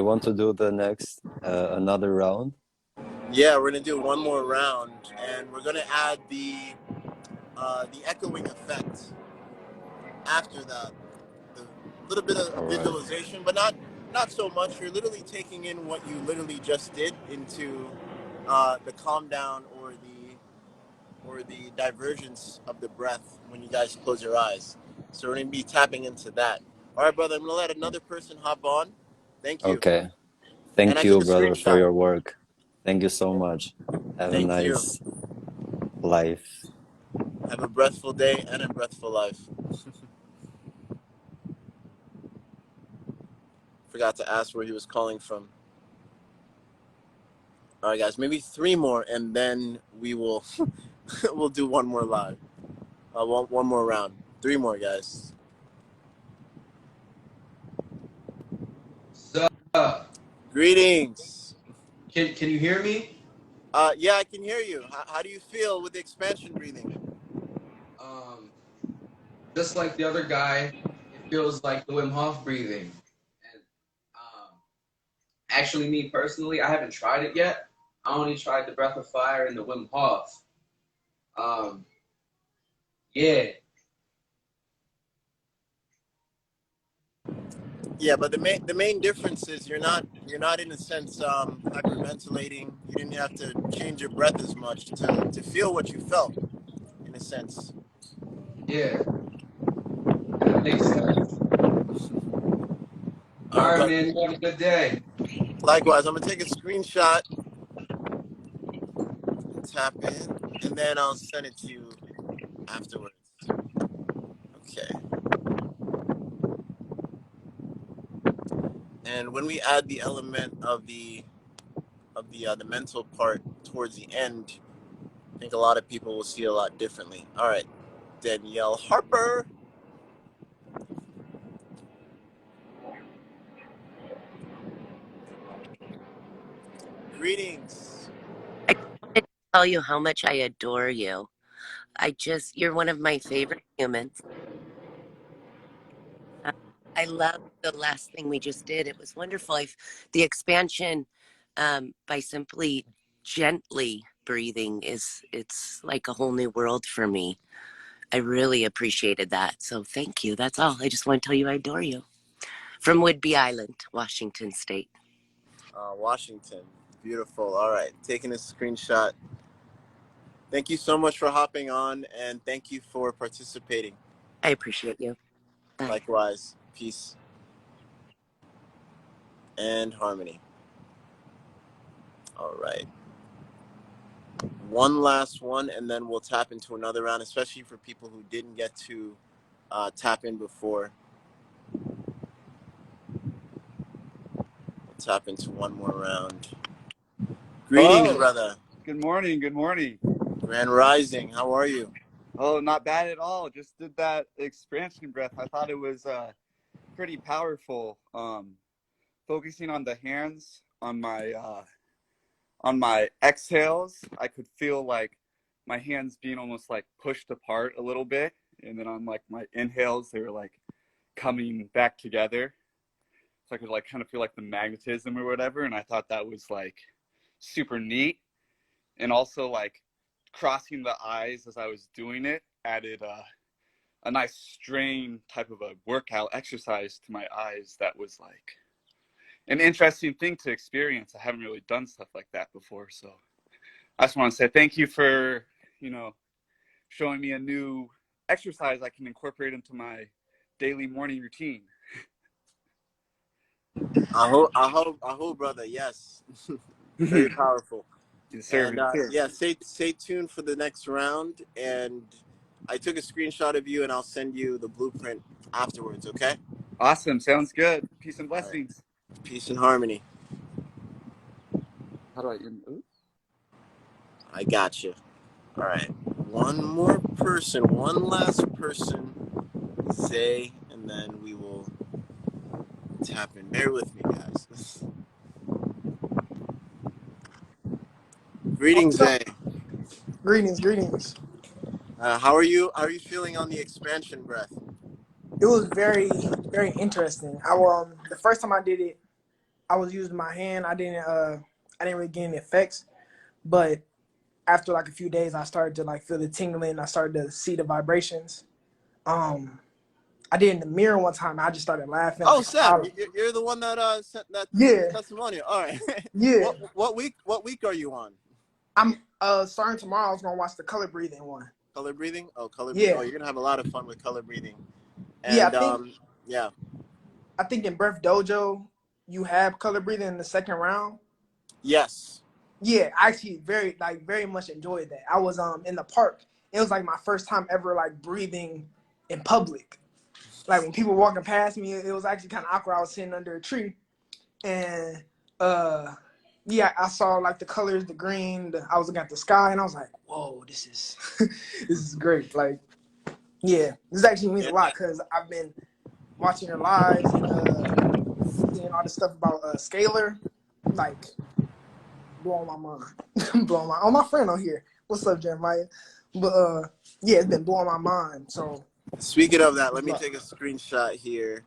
want to do the next another round? Yeah, we're gonna do one more round, and we're gonna add the echoing effect after that. The little bit of All right. visualization, but not so much. You're literally taking in what you literally just did into the calm down or the divergence of the breath when you guys close your eyes. So we're gonna be tapping into that. All right, brother. I'm gonna let another person hop on. Thank you. Okay. And Thank I took you, a brother, for screenshot. your work. Thank you so much. Have a Thank you. nice life. Have a breathful day and a breathful life. Forgot to ask where he was calling from. All right, guys, maybe three more, and then we will we'll do one more live. One more round. Three more, guys. So, Greetings. can you hear me? Yeah, I can hear you. How do you feel with the expansion breathing? Um, just like the other guy, it feels like the Wim Hof breathing. And actually, me personally, I haven't tried it yet. I only tried the Breath of Fire and the Wim Hof. Um, yeah, Yeah, but the main difference is you're not in a sense hyperventilating. You didn't have to change your breath as much to feel what you felt in a sense. yeah, that makes sense. All right, But man, you have a good day. likewise, I'm gonna take a screenshot, tap in, and then I'll send it to you afterwards. Okay. And when we add the element of the mental part towards the end, I think a lot of people will see a lot differently. All right, Danielle Harper. Greetings. I wanted to tell you how much I adore you. You're one of my favorite humans. Uh, I love the last thing we just did. It was wonderful. The expansion by simply gently breathing it's like a whole new world for me. I really appreciated that. So thank you. That's all. I just want to tell you I adore you. From Whidbey Island, Washington State. Washington. Beautiful. All right, taking a screenshot. Thank you so much for hopping on, and thank you for participating. I appreciate you. Bye. Likewise, peace and harmony. All right. One last one, and then we'll tap into another round, especially for people who didn't get to tap in before. We'll tap into one more round. Greetings, Hello. brother. Good morning. Good morning. Grand Rising. How are you? Oh, not bad at all. Just did that expansion breath. I thought it was pretty powerful. Focusing on the hands on my exhales, I could feel like my hands being almost like pushed apart a little bit, and then on like my inhales, they were like coming back together. So I could like kind of feel like the magnetism or whatever, and I thought that was like super neat. And also like crossing the eyes as I was doing it added a nice strain type of a workout exercise to my eyes. That was like an interesting thing to experience. I haven't really done stuff like that before, so I just want to say thank you for showing me a new exercise I can incorporate into my daily morning routine. I hope, brother. Yes, very powerful. Yes, sir. And Yes, sir. yeah, stay tuned for the next round. And I took a screenshot of you, and I'll send you the blueprint afterwards, okay? Awesome. Sounds good. Peace and All right. blessings. Peace and harmony. How do I end? Ooh. I got you. All right. One more person, one last person, Zay, and then we will tap in. Bear with me, guys. Greetings, What's up? Zay. Greetings, greetings. How are you? How are you feeling on the expansion breath? It was very, very interesting. The first time I did it, I was using my hand. I didn't really get any effects. But after like a few days, I started to like feel the tingling. I started to see the vibrations. Um, I did it in the mirror one time. I just started laughing, Oh, like Sam, smiling. you're the one that sent that Yeah, testimonial. All right. yeah. What week are you on? I'm starting tomorrow. I was gonna watch the color breathing one. Color breathing? Oh, color breathing. Oh, Yeah, you're gonna have a lot of fun with color breathing. yeah. And yeah. I think in Breath Dojo you have color breathing in the second round. Yes. Yeah, I actually very much enjoyed that. I was in the park. It was like my first time ever like breathing in public. Like when people were walking past me, it was actually kind of awkward. I was sitting under a tree, and yeah, I saw like the colors, the green. I was looking at the sky, and I was like, "Whoa, this is this is great!" Like, yeah, this actually means Yeah. a lot because I've been watching your lives and seeing all this stuff about scalar, like blowing my mind. Blowing my my friend on here. What's up, Jeremiah? But yeah, it's been blowing my mind. So Speaking of that, let what's me up? take a screenshot here,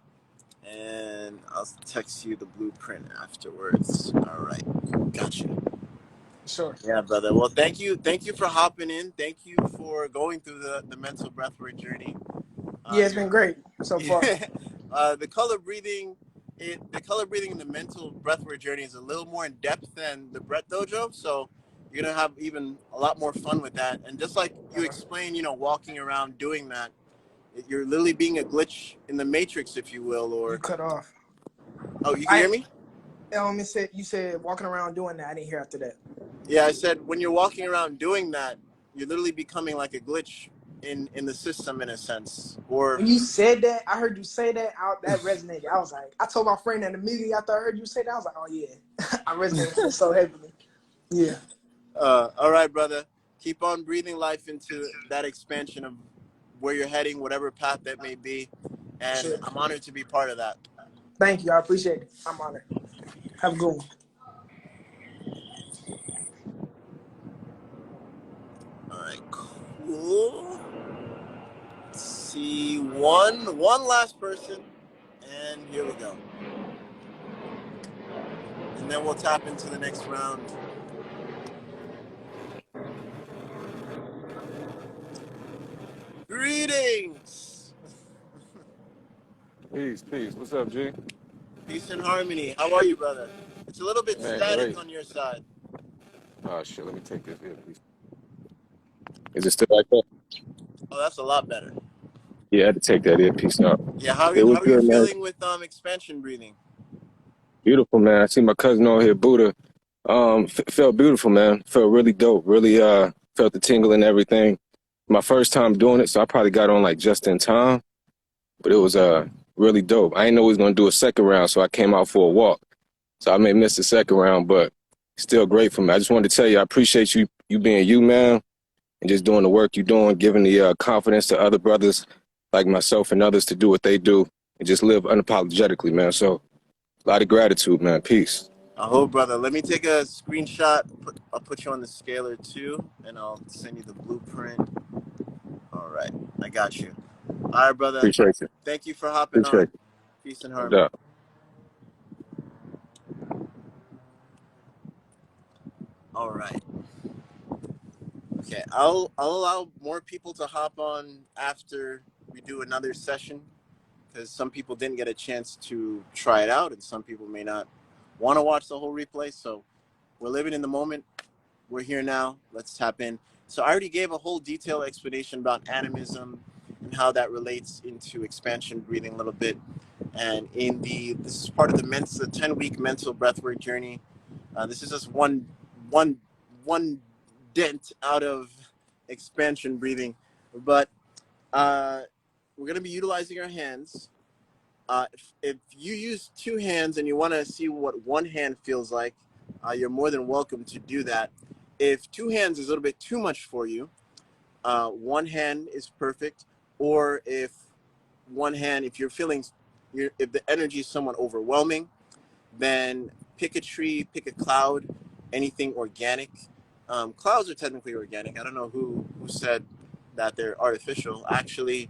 and I'll text you the blueprint afterwards. All right. Gotcha. Sure. Yeah, brother. Well, thank you for hopping in. Thank you for going through the mental breathwork journey. Yeah, it's You're been great so far. the color breathing, the color breathing and the mental breathwork journey is a little more in depth than the breath dojo. So you're gonna have even a lot more fun with that. And just like you explained, walking around doing that, you're literally being a glitch in the matrix, if you will. You Or cut off. oh, you can I hear me? you said walking around doing that. I didn't hear after that. Yeah, I said when you're walking around doing that, you're literally becoming like a glitch in the system in a sense. Or When you said that, I heard you say that. That resonated. I was like, I told my friend that immediately after I heard you say that, I was like, oh yeah, I resonated with this so heavily. Yeah. all right, brother. Keep on breathing life into that expansion of where you're heading, whatever path that may be. And Sure. I'm honored to be part of that. Thank you. I appreciate it. I'm honored. Have a good one. All right, cool. Let's see one last person, and here we go. And then we'll tap into the next round. Greetings. Peace, peace. What's up, G? Peace and harmony. How are you, brother? It's a little bit Man, static great. on your side. Oh shit, let me take this here, please. Is it still like that? Oh, that's a lot better. Yeah, I had to take that earpiece out. Yeah, It was how are you good, man. feeling with expansion breathing? Beautiful, man. I see my cousin on here, Buddha. Felt beautiful, man. Felt really dope. Really felt the tingle and everything. My first time doing it, so I probably got on like just in time. But it was really dope. I didn't know we was gonna do a second round, so I came out for a walk. So I may miss the second round, but still great for me. I just wanted to tell you I appreciate you being you, man. And just doing the work you're doing, giving the confidence to other brothers like myself and others to do what they do and just live unapologetically, man. So a lot of gratitude, man. Peace. I hope, brother. Let me take a screenshot. I'll put you on the scalar too, and I'll send you the blueprint. All right, I got you. All right, brother. Appreciate you. Thank you for hopping Appreciate on. you. Peace and No harmony. doubt. All right. Okay, I'll allow more people to hop on after we do another session because some people didn't get a chance to try it out, and some people may not want to watch the whole replay. So we're living in the moment. We're here now. Let's tap in. So I already gave a whole detailed explanation about animism and how that relates into expansion breathing a little bit. And this is part of the 10-week mental breathwork journey. This is just one dent out of expansion breathing, but we're going to be utilizing our hands. If you use two hands and you want to see what one hand feels like, you're more than welcome to do that. If two hands is a little bit too much for you, one hand is perfect. Or if one hand, if you're feeling, if the energy is somewhat overwhelming, then pick a tree, pick a cloud, anything organic. Clouds are technically organic. I don't know who said that they're artificial. Actually,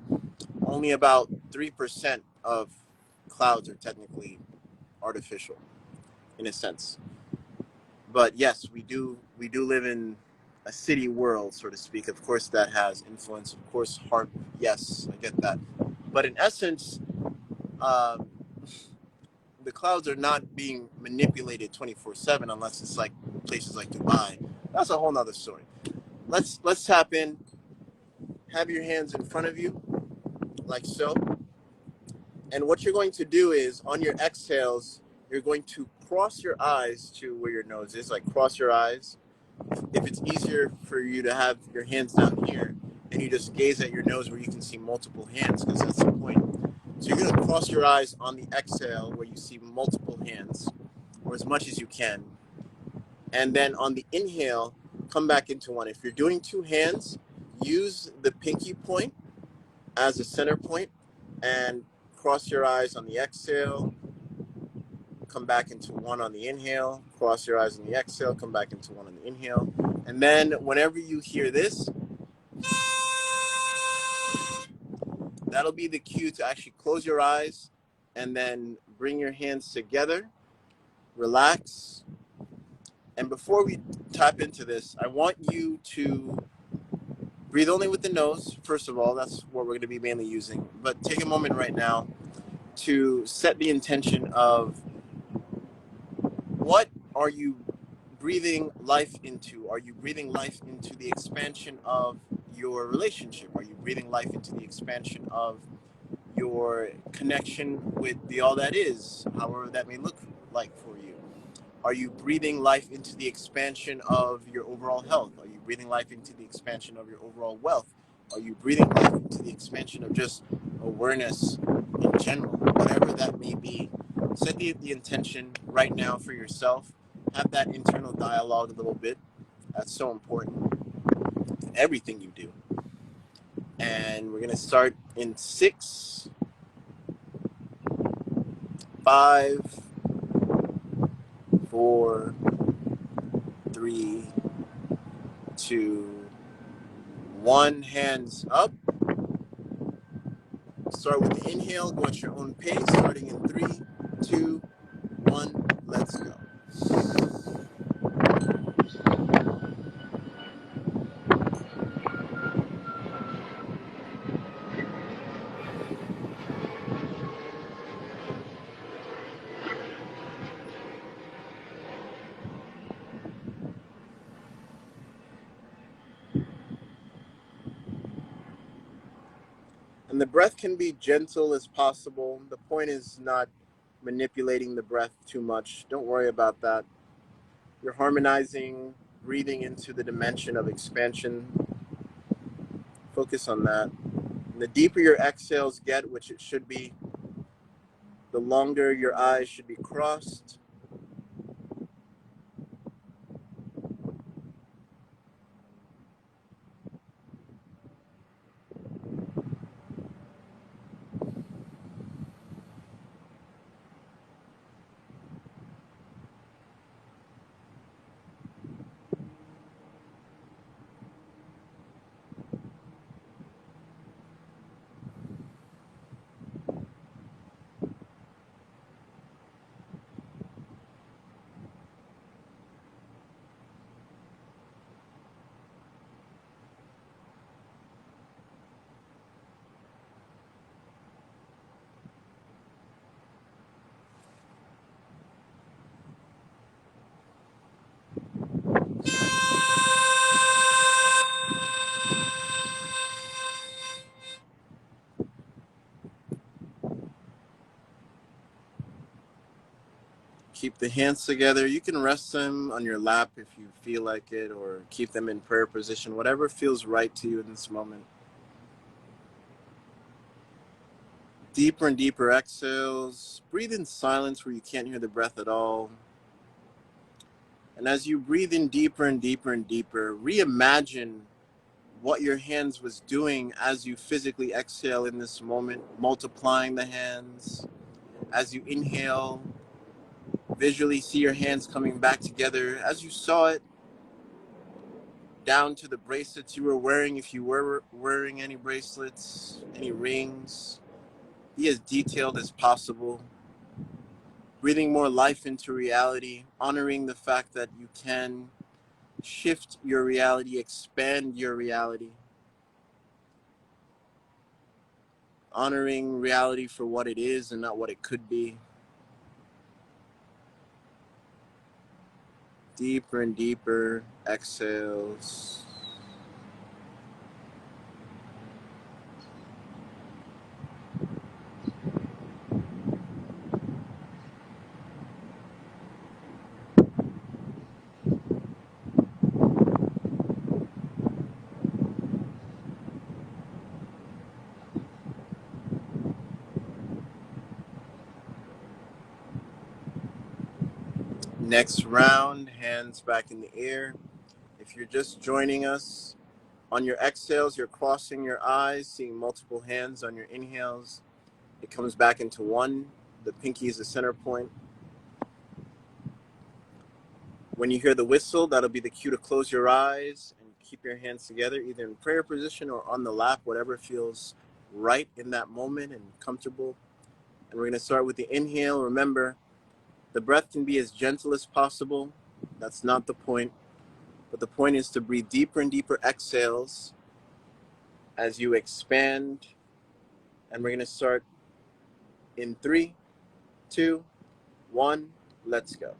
only about 3% of clouds are technically artificial in a sense. But yes, we do live in a city world, so to speak. Of course, that has influence. Of course, harm. Yes, I get that. But in essence, um, the clouds are not being manipulated 24/7 unless it's like places like Dubai. That's a whole nother story. Let's tap in. Have your hands in front of you, like so. And what you're going to do is on your exhales, you're going to cross your eyes to where your nose is, like cross your eyes. If it's easier for you to have your hands down here and you just gaze at your nose where you can see multiple hands, because that's the point. So you're going to cross your eyes on the exhale where you see multiple hands, or as much as you can. And then on the inhale, come back into one. If you're doing two hands, use the pinky point as a center point and cross your eyes on the exhale, come back into one on the inhale, cross your eyes on the exhale, come back into one on the inhale. And then whenever you hear this, that'll be the cue to actually close your eyes and then bring your hands together, relax. And before we tap into this, I want you to breathe only with the nose, first of all. That's what we're going to be mainly using. But take a moment right now to set the intention of what are you breathing life into? Are you breathing life into the expansion of your relationship? Are you breathing life into the expansion of your connection with the all that is, however that may look like for you? Are you breathing life into the expansion of your overall health? Are you breathing life into the expansion of your overall wealth? Are you breathing life into the expansion of just awareness in general? Whatever that may be, set the intention right now for yourself. Have that internal dialogue a little bit. That's so important in everything you do. And we're going to start in 6, 5, 4, 3, 2, 1. Hands up. Start with the inhale. Go at your own pace. Starting in 3, 2, 1. Let's go. And the breath can be gentle as possible. The point is not manipulating the breath too much. Don't worry about that. You're harmonizing, breathing into the dimension of expansion. Focus on that. And the deeper your exhales get, which it should be, the longer your eyes should be crossed. Keep the hands together. You can rest them on your lap if you feel like it, or keep them in prayer position, whatever feels right to you in this moment. Deeper and deeper exhales. Breathe in silence where you can't hear the breath at all. And as you breathe in deeper and deeper and deeper, reimagine what your hands was doing as you physically exhale in this moment, multiplying the hands. As you inhale, visually see your hands coming back together as you saw it, down to the bracelets you were wearing, if you were wearing any bracelets, any rings. Be as detailed as possible. Breathing more life into reality, honoring the fact that you can shift your reality, expand your reality. Honoring reality for what it is and not what it could be. Deeper and deeper exhales. Next round, hands back in the air. If you're just joining us, on your exhales, you're crossing your eyes, seeing multiple hands. On your inhales, it comes back into one. The pinky is the center point. When you hear the whistle, that'll be the cue to close your eyes and keep your hands together, either in prayer position or on the lap, whatever feels right in that moment and comfortable. And we're going to start with the inhale. Remember, the breath can be as gentle as possible. That's not the point. But the point is to breathe deeper and deeper exhales as you expand. And we're going to start in 3, 2, 1. Let's go.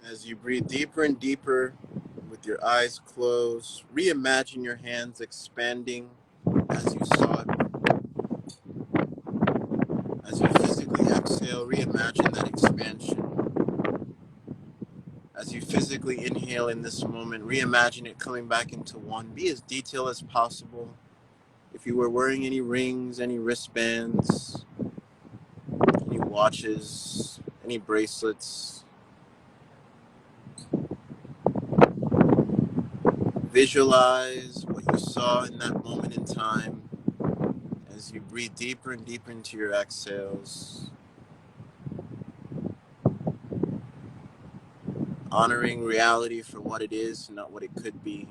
As you breathe deeper and deeper with your eyes closed, reimagine your hands expanding as you saw it. As you physically exhale, reimagine that expansion. As you physically inhale in this moment, reimagine it coming back into one. Be as detailed as possible. If you were wearing any rings, any wristbands, any watches, any bracelets, visualize what you saw in that moment in time as you breathe deeper and deeper into your exhales, honoring reality for what it is, not what it could be.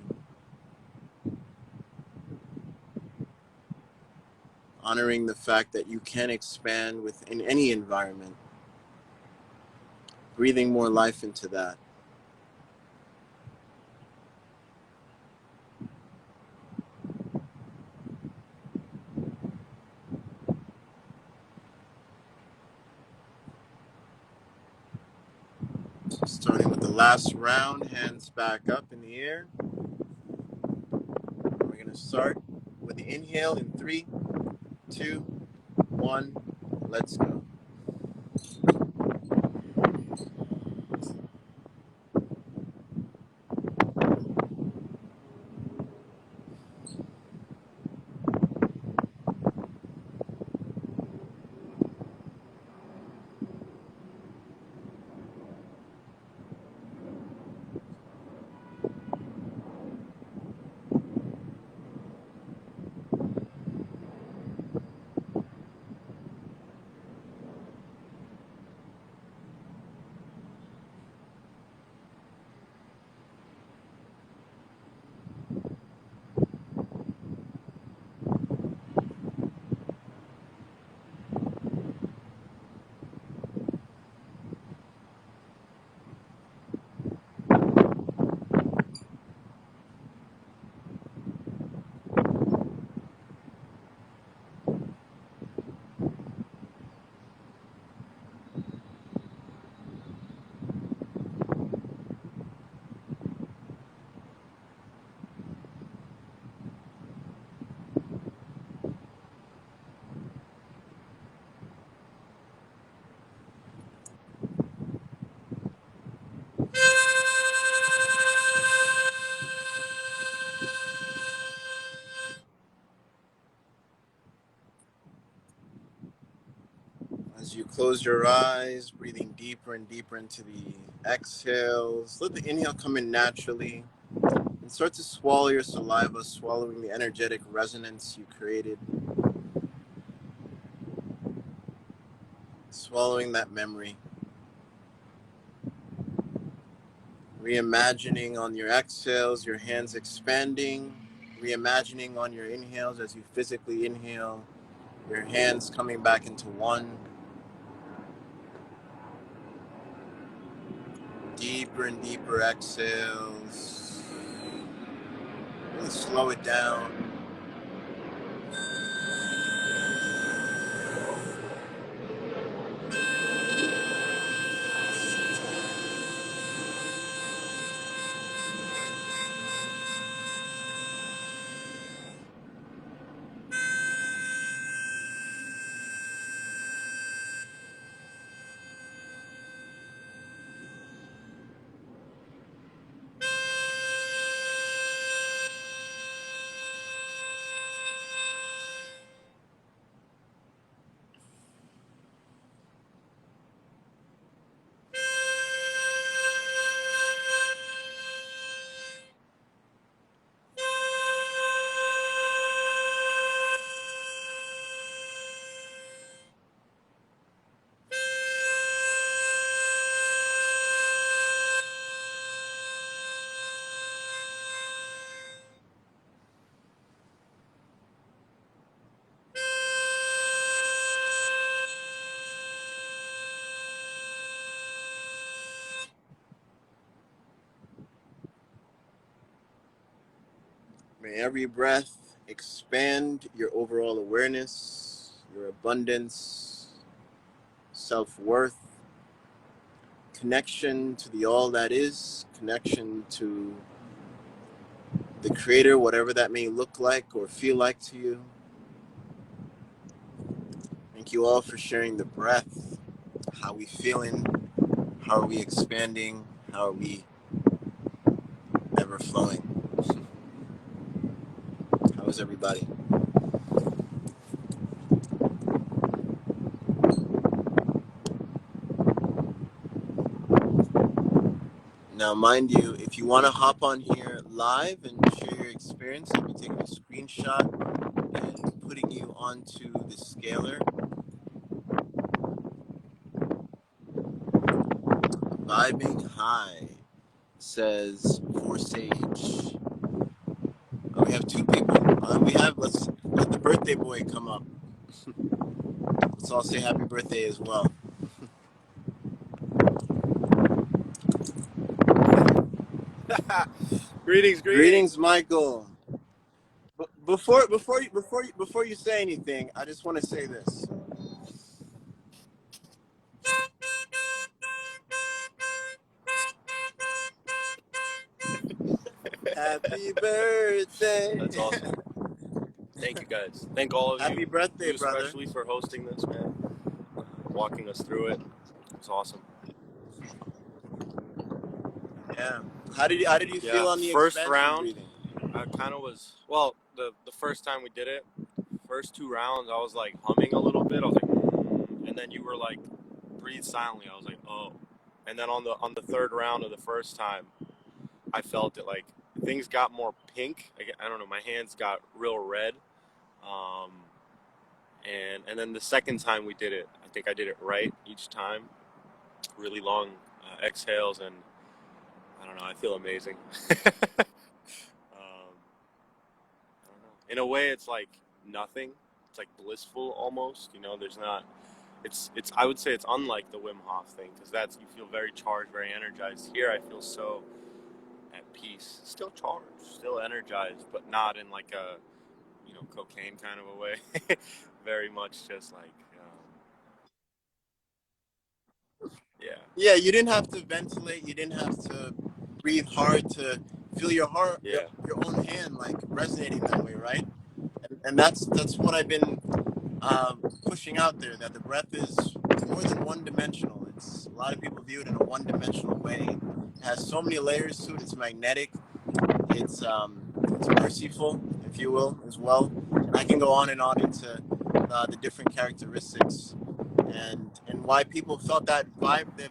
Honoring the fact that you can expand within any environment. Breathing more life into that. So starting with the last round, hands back up in the air. We're going to start with the inhale in 3, 2, 1. Let's go. As you close your eyes, breathing deeper and deeper into the exhales, let the inhale come in naturally and start to swallow your saliva, swallowing the energetic resonance you created, swallowing that memory. Reimagining on your exhales, your hands expanding, reimagining on your inhales as you physically inhale, your hands coming back into one. Deeper and deeper exhales. Really slow it down. May every breath expand your overall awareness, your abundance, self-worth, connection to the all that is, connection to the creator, whatever that may look like or feel like to you. Thank you all for sharing the breath. How are we feeling? How are we expanding? How are we ever flowing? How is everybody? Now, mind you, if you want to hop on here live and experience, I'll be taking a screenshot and putting you onto the scalar. Vibing high, says For Sage. Oh, we have two people. Let's let the birthday boy come up. Let's all say happy birthday as well. Greetings, Michael. Before you say anything, I just want to say this. Happy birthday. That's awesome. Thank you guys. Thank all of you. Happy birthday, you brother. especially for hosting this, man. Walking us through it. It's awesome. Yeah. How did you feel on the first expansion round, breathing? I kind of was, well, the first time we did it, first 2 rounds, I was like humming a little bit. I was like, and then you were like, breathe silently. I was like, oh. And then on the third round of the first time, I felt it like things got more pink. I don't know, my hands got real red. And then the second time we did it, I think I did it right each time. Really long exhales, and I don't know, I feel amazing. I don't know. In a way, it's like nothing. It's like blissful almost. You know, there's not. It's. I would say it's unlike the Wim Hof thing, because that's, you feel very charged, very energized. Here, I feel so at peace, still charged, still energized, but not in like a, you know, cocaine kind of a way. Very much just like, Yeah, you didn't have to ventilate. You didn't have to breathe hard to feel your heart, Yeah. your own hand like resonating that way, right? And that's what I've been pushing out there. That the breath is more than one dimensional. It's, a lot of people view it in a one dimensional way. It has so many layers to it. It's magnetic. It's merciful, if you will, as well. And I can go on and on into the different characteristics and why people felt that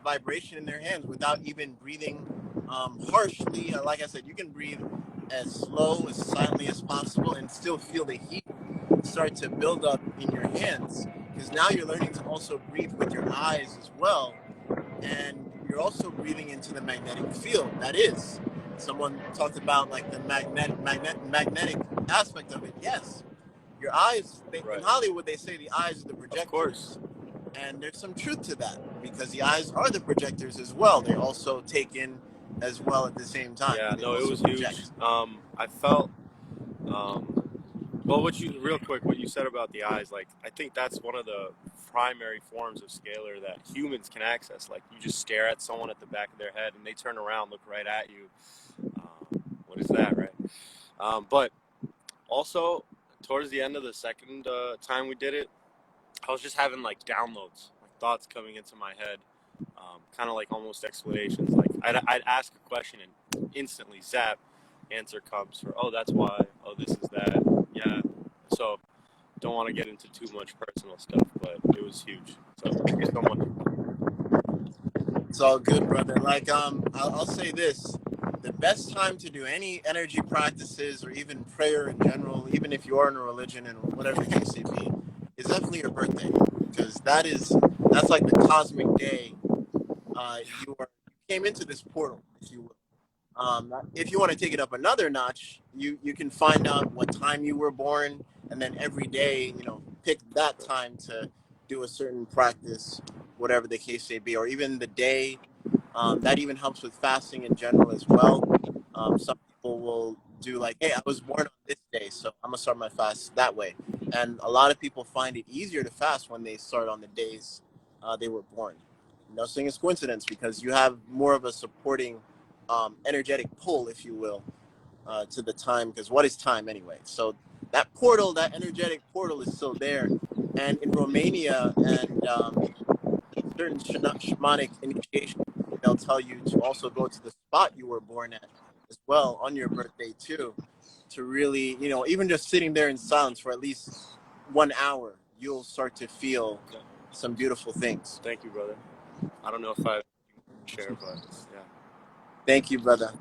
vibration in their hands without even breathing harshly. Like I said, you can breathe as slow, as silently as possible, and still feel the heat start to build up in your hands. Because now you're learning to also breathe with your eyes as well, and you're also breathing into the magnetic field. That is, someone talked about like the magnetic aspect of it. Yes, your eyes. Right. In Hollywood, they say the eyes are the projectors. Of course. And there's some truth to that, because the eyes are the projectors as well. They also take in as well at the same time. Yeah, They no, it also was project. huge. I felt, well, real quick, what you said about the eyes, like, I think that's one of the primary forms of scalar that humans can access. Like, you just stare at someone at the back of their head and they turn around, look right at you. What is that, right? But also, towards the end of the second time we did it, I was just having like downloads, like thoughts coming into my head, kind of like almost explanations. Like I'd ask a question and instantly, zap, answer comes for, oh, that's why, oh, this is that, yeah. So don't want to get into too much personal stuff, but it was huge. So thank you so much. It's all good, brother. Like I'll say this: the best time to do any energy practices or even prayer in general, even if you are in a religion and whatever the case may be, is definitely your birthday, because that's like the cosmic day. You came into this portal, if you will. If you want to take it up another notch, you can find out what time you were born, and then every day, you know, pick that time to do a certain practice, whatever the case may be, or even the day. That even helps with fasting in general as well. Some people will do like, hey, I was born on this day, so I'm gonna start my fast that way. And a lot of people find it easier to fast when they start on the days they were born. No saying it's coincidence, because you have more of a supporting energetic pull, if you will, to the time. Because what is time anyway? So that portal, that energetic portal, is still there. And in Romania and certain shamanic initiation, they'll tell you to also go to the spot you were born at as well on your birthday too, to really, you know, even just sitting there in silence for at least 1 hour, you'll start to feel some beautiful things. Thank you, brother. I don't know if I share, but yeah. Thank you, brother.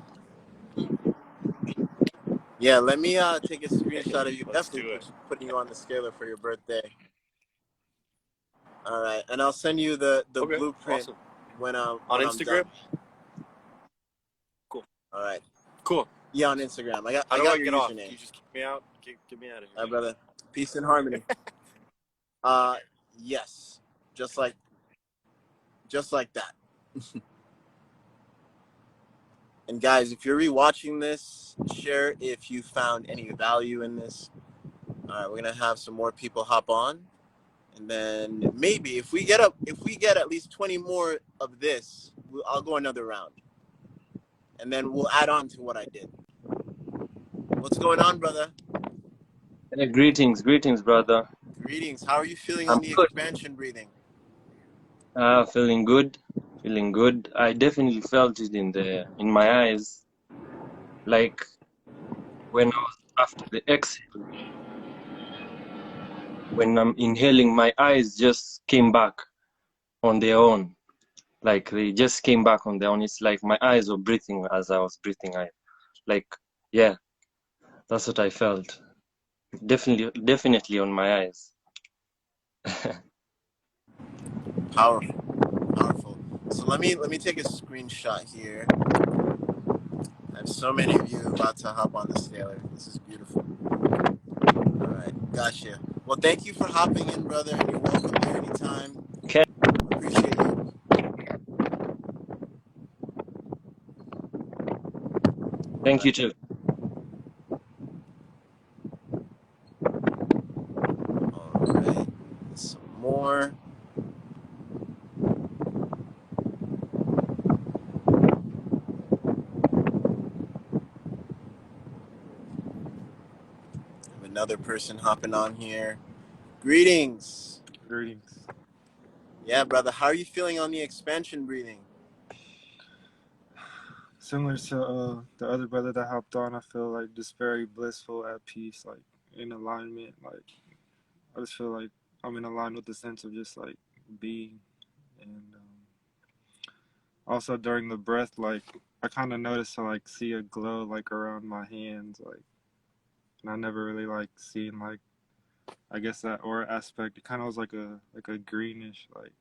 Yeah, let me take a screenshot of you. Let's Definitely do it. putting you on the scaler for your birthday. All right, and I'll send you the Okay, blueprint awesome. when On I'm Instagram? done. Cool. All right. Cool. Yeah, on Instagram. I How do got I your get off? username. Can you just kick me out? Get me out of here. All right, brother. Peace and harmony. Yes, just like that. And guys, if you're rewatching this, share if you found any value in this. All right, we're gonna have some more people hop on, and then maybe if we get at least 20 more of this, I'll go another round, and then we'll add on to what I did. What's going on, brother? Greetings, brother. Greetings. How are you feeling I'm on the good. expansion breathing? Feeling good, feeling good. I definitely felt it in my eyes, like when I was after the exhale, when I'm inhaling, my eyes just came back on their own. Like they just came back on their own. It's like my eyes were breathing as I was breathing. Yeah, that's what I felt. Definitely on my eyes. Powerful. So let me take a screenshot here. I have so many of you about to hop on the scaler. This is beautiful. All right, gotcha. Well, thank you for hopping in, brother. You're welcome here anytime. Okay. Appreciate you. Thank you too. All right, some more. Have another person hopping on here. Greetings. Greetings. Yeah, brother. How are you feeling on the expansion breathing? Similar to the other brother that hopped on, I feel like just very blissful, at peace, like in alignment. Like I just feel like I'm in alignment with the sense of just like being, and also during the breath, like I kind of noticed to like see a glow like around my hands, like, and I never really like seen like I guess that aura aspect. It kind of was like a greenish like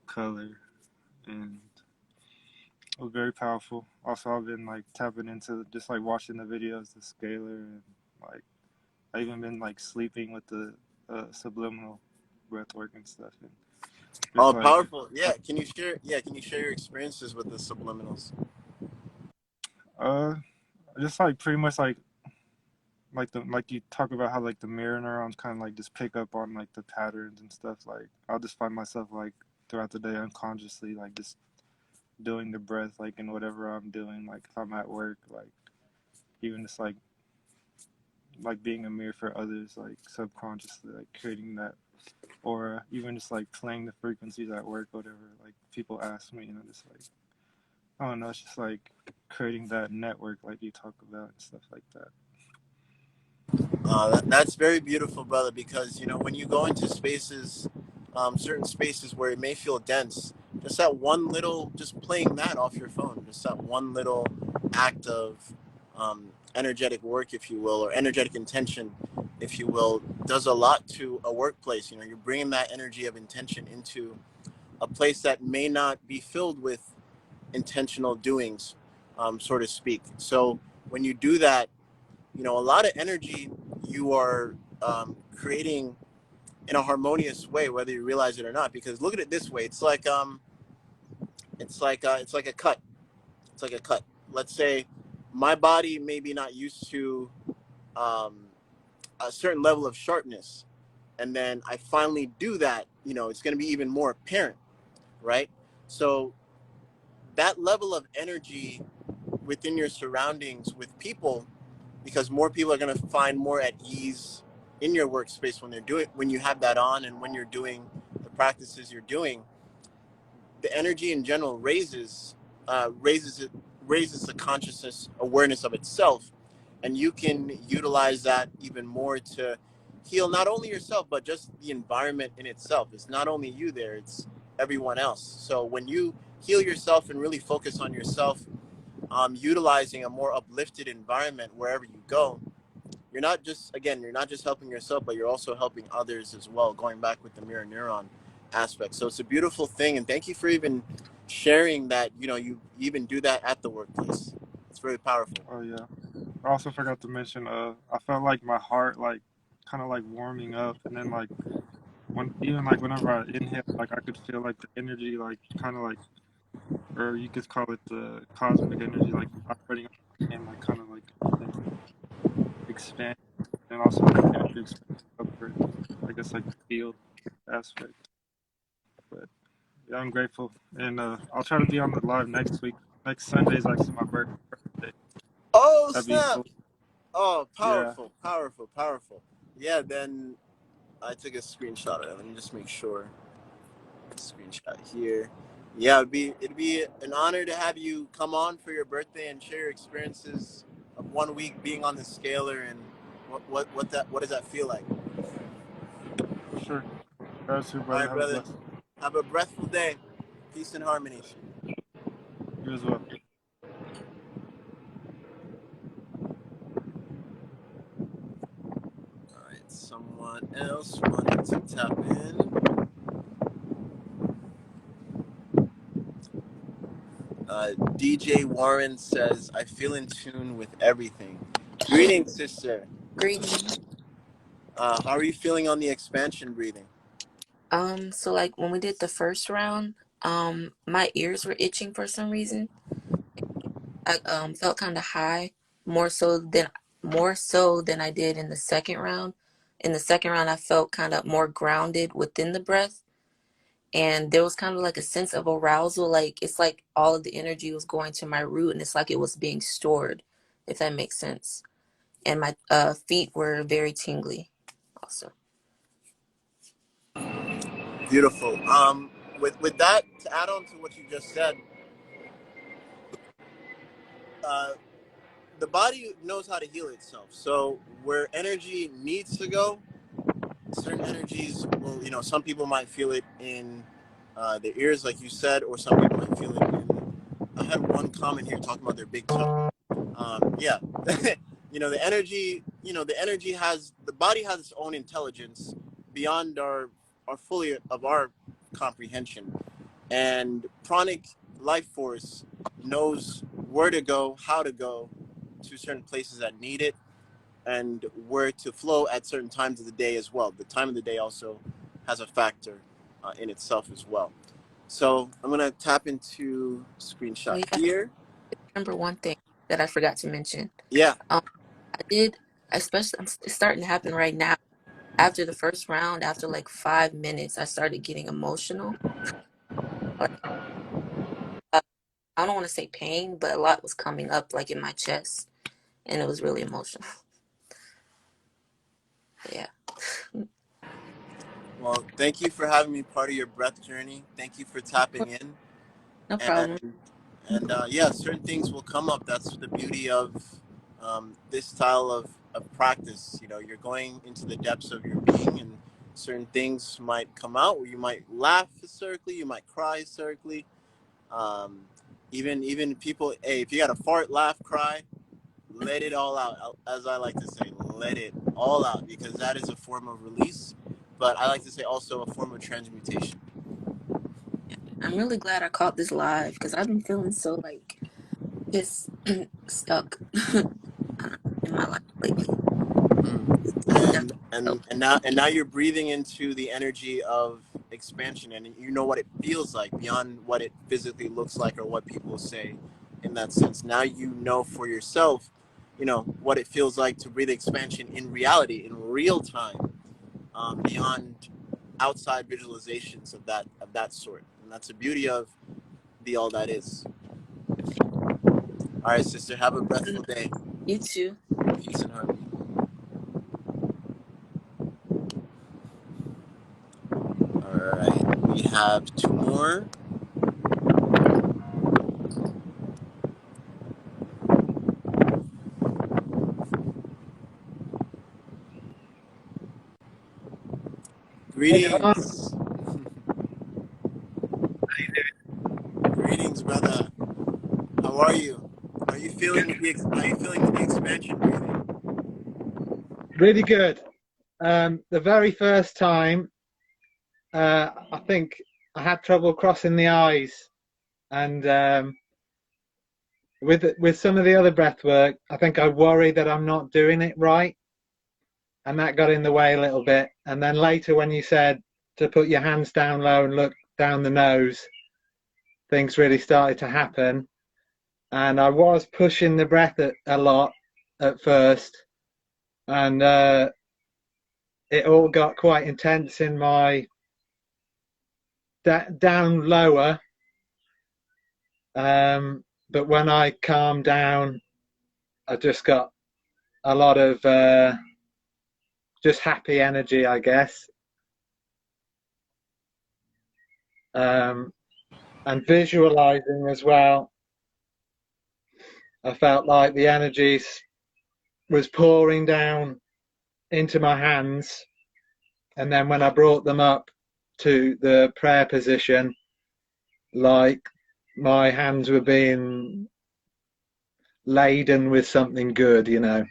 color, and it was very powerful. Also, I've been like tapping into just like watching the videos, the scalar, and like I even been like sleeping with the subliminal breath work and stuff. And Oh, just like, powerful. Yeah. Can you share? Yeah. Can you share your experiences with the subliminals? uh, just like pretty much like you talk about how like the mirror neurons kind of like just pick up on like the patterns and stuff. Like I'll just find myself like throughout the day unconsciously like just doing the breath like in whatever I'm doing. Like if I'm at work, like even just like being a mirror for others, like subconsciously like creating that aura, even just like playing the frequencies at work, whatever like people ask me, and I'm just like, I don't know, it's just like creating that network like you talk about and stuff like that. That's very beautiful, brother, because, when you go into spaces, certain spaces where it may feel dense, just that one little, just playing that off your phone, just that one little act of energetic work, if you will, or energetic intention, if you will, does a lot to a workplace. You're bringing that energy of intention into a place that may not be filled with intentional doings, so to speak. So when you do that, a lot of energy you are creating in a harmonious way, whether you realize it or not. Because look at it this way: it's like a cut. It's like a cut. Let's say my body may be not used to um, a certain level of sharpness, and then I finally do that. It's going to be even more apparent, right? So that level of energy within your surroundings with people, because more people are going to find more at ease in your workspace when you have that on, and when you're doing the practices you're doing, the energy in general raises the consciousness awareness of itself, and you can utilize that even more to heal not only yourself but just the environment in itself. It's not only you there, it's everyone else. So when you heal yourself and really focus on yourself, utilizing a more uplifted environment wherever you go, you're not just, again, you're not just helping yourself, but you're also helping others as well, going back with the mirror neuron aspect. So it's a beautiful thing. And thank you for even sharing that, you even do that at the workplace. It's very powerful. Oh yeah. I also forgot to mention, I felt like my heart like kind of like warming up, and then like even like whenever I inhale, like I could feel like the energy, like kind of like, or you could call it the cosmic energy, like vibrating and like kind of like and expand, and also like the energy expand upward. I guess like the field aspect. But yeah, I'm grateful, and I'll try to be on the live next week. Next Sunday is actually my birthday. Oh, That'd be snap. cool. Oh, Yeah, powerful, powerful, powerful. Yeah, then I took a screenshot of it. Let me just make sure. Screenshot here. Yeah, it'd be an honor to have you come on for your birthday and share your experiences of 1 week being on the scaler, and what does that feel like? for sure. Gratitude, All brother. right, Have a brother. blessed Have a breathful day. Peace and harmony. you as well. All right, someone else wanted to tap in. DJ Warren says, "I feel in tune with everything." Greetings, sister. Greetings. How are you feeling on the expansion breathing? So like when we did the first round, my ears were itching for some reason. I felt kind of high, more so than I did in the second round. In the second round, I felt kind of more grounded within the breath, and there was kind of like a sense of arousal, like it's like all of the energy was going to my root, and it's like it was being stored, if that makes sense. And my feet were very tingly, also. Beautiful. With that, to add on to what you just said, uh, the body knows how to heal itself. So where energy needs to go, certain energies will, some people might feel it in their ears, like you said, or some people might feel it in. I had one comment here talking about their big toe. Yeah, the body has its own intelligence beyond our fully of our comprehension, and pranic life force knows where to go, how to go to certain places that need it, and where to flow at certain times of the day as well. The time of the day also has a factor in itself as well. So I'm gonna tap into Oh screenshot yeah, here. remember one thing that I forgot to mention. Yeah. Um, I did, especially, it's starting to happen right now. After the first round, after like 5 minutes, I started getting emotional. Like, uh, I don't want to say pain, but a lot was coming up like in my chest, and it was really emotional. Yeah, Well, thank you for having me part of your breath journey. Thank you for tapping in. no problem. And yeah, certain things will come up. That's the beauty of this style of practice. You're going into the depths of your being, and certain things might come out where you might laugh hysterically, you might cry hysterically. Um, even people, hey, if you got to fart, laugh, cry, let it all out. As I like to say, let it all out, because that is a form of release. But I like to say also a form of transmutation. I'm really glad I caught this live because I've been feeling so like just stuck in my life lately. and Definitely and helped. and now you're breathing into the energy of expansion, and you know what it feels like beyond what it physically looks like or what people say. In that sense, now you know for yourself, what it feels like to breathe expansion in reality, in real time, beyond outside visualizations of that sort. And that's the beauty of the all that is. All right, sister, have a breathful day. You too. Peace and harmony. All right, we have two more. Greetings. Greetings, brother. How are you? how you feeling with the expansion breathing? Really good. The very first time, I think I had trouble crossing the eyes, and with some of the other breath work, I think I worry that I'm not doing it right, and that got in the way a little bit. And then later, when you said to put your hands down low and look down the nose, things really started to happen. And I was pushing the breath a lot at first, and it all got quite intense in my down lower. But when I calmed down, I just got a lot of just happy energy, I guess. And visualizing as well. I felt like the energy was pouring down into my hands, and then when I brought them up to the prayer position, like my hands were being laden with something good, you know.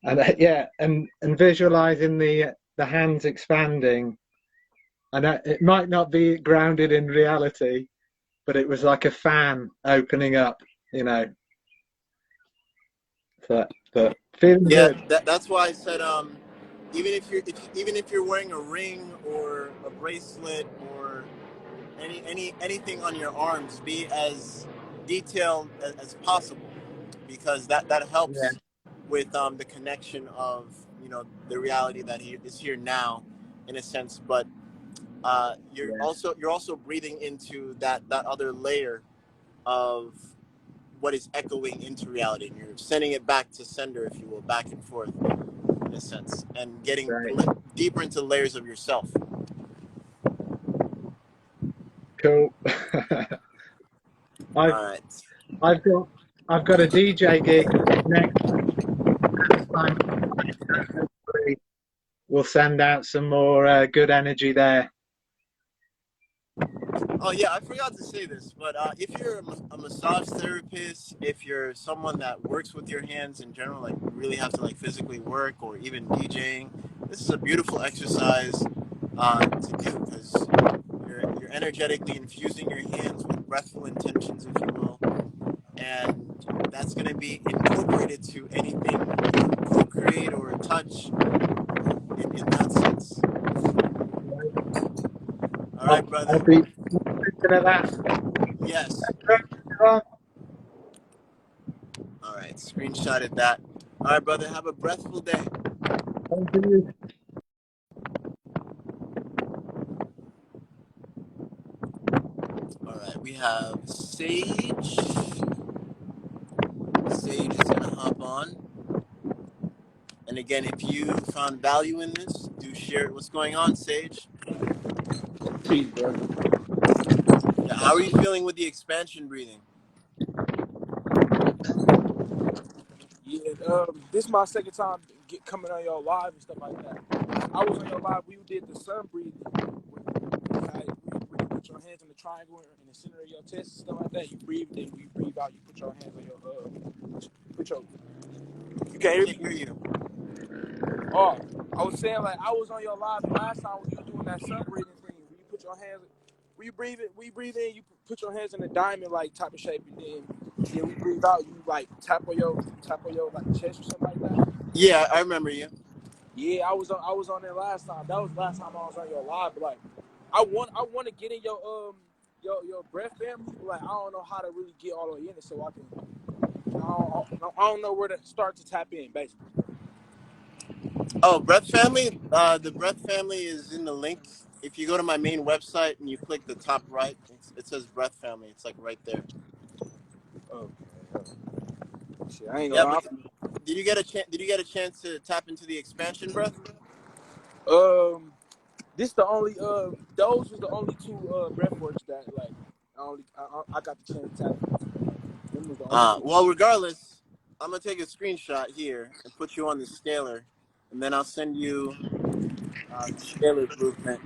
And and visualizing the hands expanding, and it might not be grounded in reality, but it was like a fan opening up, you know. But feeling Yeah, good. that's why I said even if you're wearing a ring or a bracelet or anything on your arms, be as detailed as possible, because that Yeah, helps with the connection of, you know, the reality that is here now, in a sense. But you're yeah, also breathing into that other layer of what is echoing into reality, and you're sending it back to sender, if you will, back and forth, in a sense, and getting right. deeper into layers of yourself. Cool. All I've right. I've got a DJ gig next time. Hopefully we'll send out some more good energy there. Oh yeah, I forgot to say this, but if you're a massage therapist, if you're someone that works with your hands in general, like you really have to like physically work, or even DJing, this is a beautiful exercise to do, because you're energetically infusing your hands with breathful intentions, if you will, and that's going to be incorporated to anything you co-create or touch in that sense. All right, I'll brother. be thinking of that. Yes. All All right, screenshotted that. All right, brother, have a breathful day. Thank you. All right, we have Sage. Sage is going to hop on. And again, if you found value in this, do share it. What's going on, Sage? Peace, bro. Yeah, how are you feeling with the expansion breathing? Yeah, this is my second time coming on your live and stuff like that. I was on your live. We did the sun breathing. Where you put your hands in the triangle in the center of your chest and stuff like that. You breathe, then when you breathe out, you put your hands on your put your. You can I hear can't me? hear you. Oh, I was saying, like, I was on your live last time when you were doing that sun breathing thing. Where you put your hands, when you breathe in, you put your hands in a diamond like type of shape, and then we breathe out, you like tap on your like chest or something like that. Yeah, I remember you. Yeah, I was on there last time. That was the last time I was on your live. But like, I want to get in your breath family. But like, I don't know how to really get all the way in it, so I can. I don't know where to start to tap in, basically. Oh, Breath Family. The Breath Family is in the link. If you go to my main website and you click the top right, it says Breath Family. It's like right there. Oh, shit, I ain't Yeah, gonna but lie. did you get a chance? Did you get a chance to tap into the expansion breath? This the only those was the only two breathworks that like I got the chance to tap into. Them was the only two. Well, regardless, I'm gonna take a screenshot here and put you on the scalar, and then I'll send you the scalar blueprint.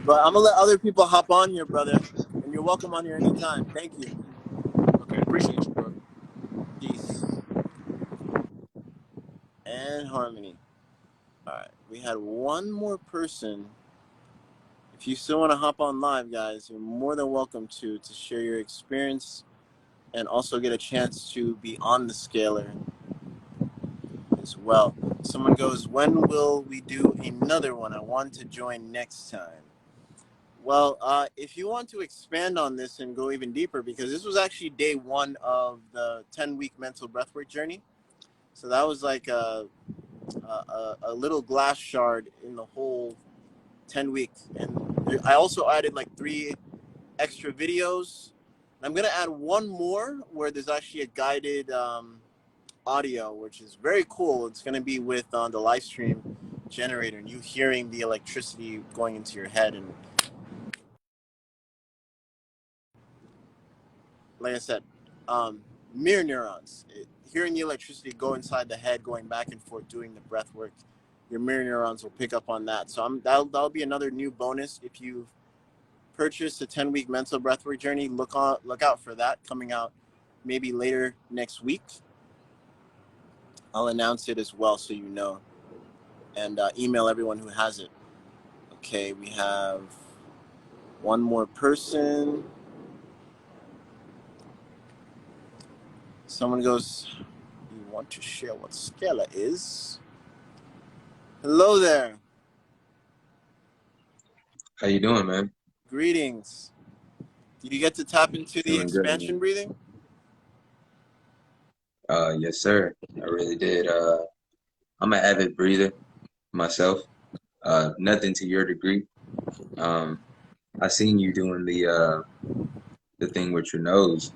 But I'm gonna let other people hop on here, brother, and you're welcome on here anytime. Thank you. Okay, appreciate you, bro. Peace. and harmony. All right, we had one more person. If you still want to hop on live, guys, you're more than welcome to share your experience and also get a chance to be on the scalar as well. Someone goes, when will we do another one? I want to join next time. Well, if you want to expand on this and go even deeper, because this was actually day one of the 10-week mental breathwork journey. So that was like a little glass shard in the whole 10 weeks. And I also added like 3 extra videos. I'm going to add one more where there's actually a guided audio, which is very cool. It's going to be with the live stream generator and you hearing the electricity going into your head. And like I said, mirror neurons, hearing the electricity go inside the head, going back and forth, doing the breath work, your mirror neurons will pick up on that. So that'll be another new bonus. If you've purchased a 10-week mental breathwork journey, look out for that coming out maybe later next week. I'll announce it as well so you know, and email everyone who has it. Okay, we have one more person. Someone goes, you want to share what scalar is? Hello there. How you doing, man? Greetings. Did you get to tap into the Doing good, expansion man. breathing? Yes, sir. I really did. I'm an avid breather myself. Nothing to your degree. I seen you doing the thing with your nose,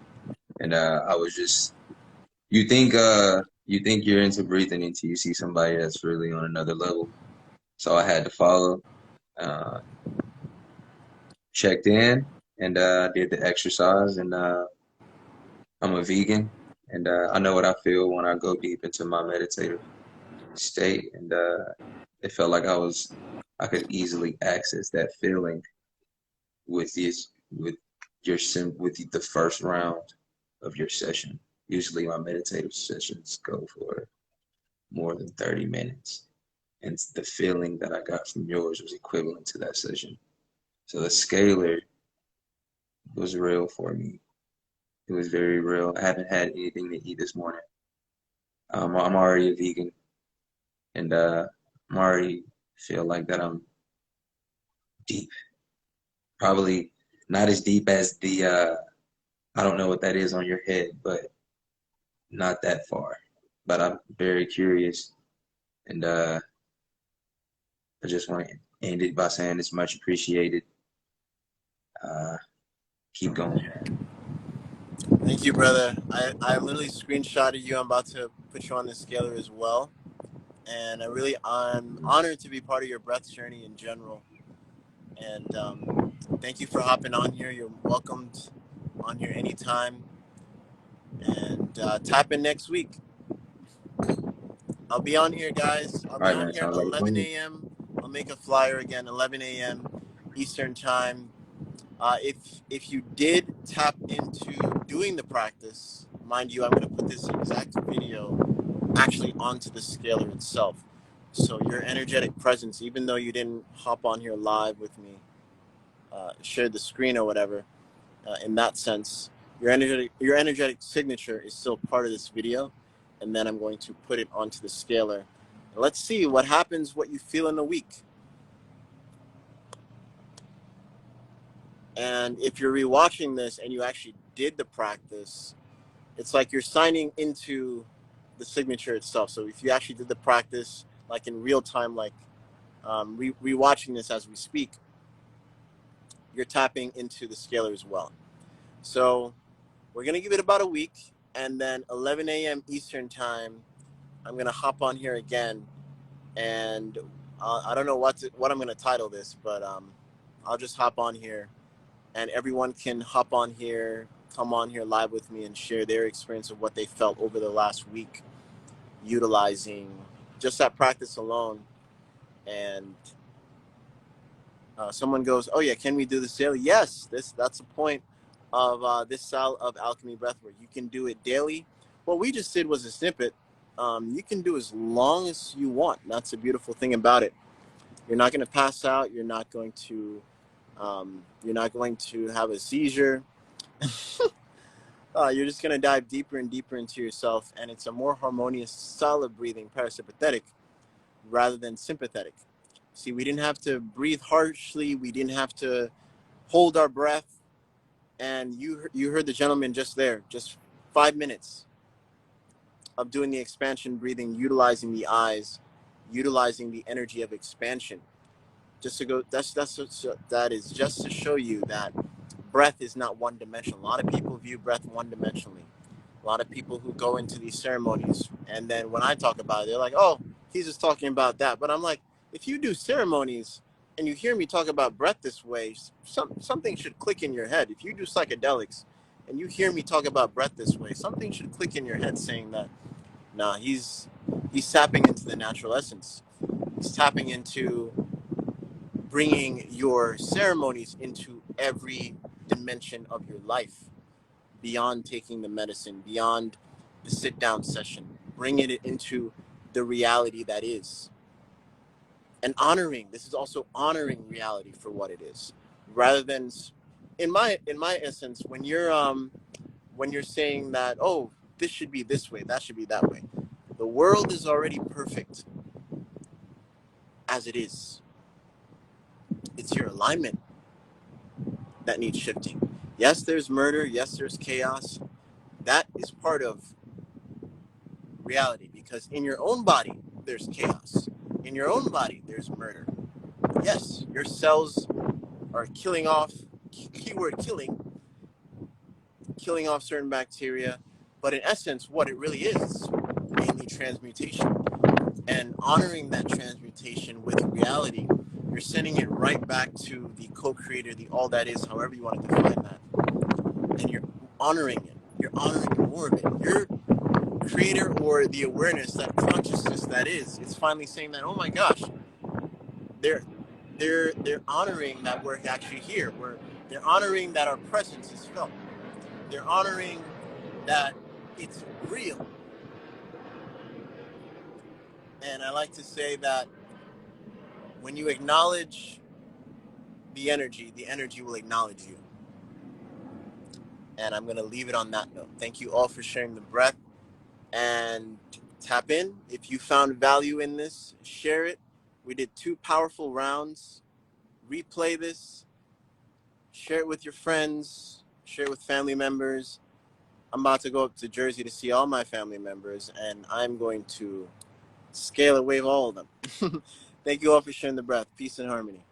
and I was just you think you're into breathing until you see somebody that's really on another level. So I had to follow, checked in, and did the exercise. And I'm a vegan, and I know what I feel when I go deep into my meditative state, and it felt like I could easily access that feeling with the first round of your session. Usually my meditative sessions go for more than 30 minutes, and the feeling that I got from yours was equivalent to that session. So the scalar was real for me. It was very real. I haven't had anything to eat this morning. I'm already a vegan, and I'm already feel like that I'm deep. Probably not as deep as the I don't know what that is on your head, but not that far. But I'm very curious, and I just want to end it by saying it's much appreciated. Keep going. Thank you, brother. I literally screenshotted you. I'm about to put you on the scalar as well. And I'm honored to be part of your breath journey in general. And thank you for hopping on here. You're welcomed on here anytime. And tap in next week. I'll be on here, guys. I'll All be right, on man. here at Sounds like a 11 plan. a.m. I'll make a flyer again, 11 a.m. Eastern time. If you did tap into doing the practice, mind you, I'm going to put this exact video actually onto the scalar itself. So your energetic presence, even though you didn't hop on here live with me, share the screen or whatever, in that sense, your energetic signature is still part of this video, and then I'm going to put it onto the scalar. And let's see what happens, what you feel in a week. And if you're rewatching this and you actually did the practice, it's like you're signing into the signature itself. So if you actually did the practice, like in real time, like rewatching this as we speak, you're tapping into the scalar as well. So we're going to give it about a week, and then 11 a.m. Eastern time, I'm going to hop on here again, and I don't know what I'm going to title this, but I'll just hop on here, and everyone can hop on here, come on here live with me and share their experience of what they felt over the last week utilizing just that practice alone. And someone goes, oh yeah, can we do this daily? Yes, that's the point of this style of alchemy breathwork. You can do it daily. What we just did was a snippet. you can do as long as you want. That's the beautiful thing about it. You're not going to pass out. You're not going to have a seizure. You're just going to dive deeper and deeper into yourself, and it's a more harmonious style of breathing, parasympathetic, rather than sympathetic. See, we didn't have to breathe harshly. We didn't have to hold our breath. And you heard the gentleman just there, just 5 minutes of doing the expansion breathing, utilizing the eyes, utilizing the energy of expansion. Just to go, that is just to show you that breath is not one dimensional. A lot of people view breath one dimensionally. A lot of people who go into these ceremonies, and then when I talk about it, they're like, "Oh, he's just talking about that." But I'm like, if you do ceremonies and you hear me talk about breath this way, something should click in your head. If you do psychedelics and you hear me talk about breath this way, something should click in your head saying that, nah, he's tapping into the natural essence. He's tapping into bringing your ceremonies into every dimension of your life, beyond taking the medicine, beyond the sit down session, bringing it into the reality that is. And honoring, this is also honoring reality for what it is, rather than, in my essence, when you're saying that, oh, this should be this way, that should be that way, the world is already perfect as it is. It's your alignment that needs shifting. Yes, there's murder. Yes, there's chaos. That is part of reality, because in your own body, there's chaos. In your own body, there's murder. Yes, your cells are killing off, keyword killing off certain bacteria. But in essence, what it really is mainly transmutation. And honoring that transmutation with reality, you're sending it right back to the co-creator, the all that is, however you want to define that. And you're honoring it. You're honoring more of it. Your creator, or the awareness, that consciousness that is, it's finally saying that, oh my gosh, they're honoring that we're actually here. They're honoring that our presence is felt. They're honoring that it's real. And I like to say that when you acknowledge the energy will acknowledge you. And I'm going to leave it on that note. Thank you all for sharing the breath, and tap in. If you found value in this, share it. We did 2 powerful rounds. Replay this, share it with your friends, share it with family members. I'm about to go up to Jersey to see all my family members, and I'm going to scalar wave all of them. Thank you all for sharing the breath. Peace and harmony.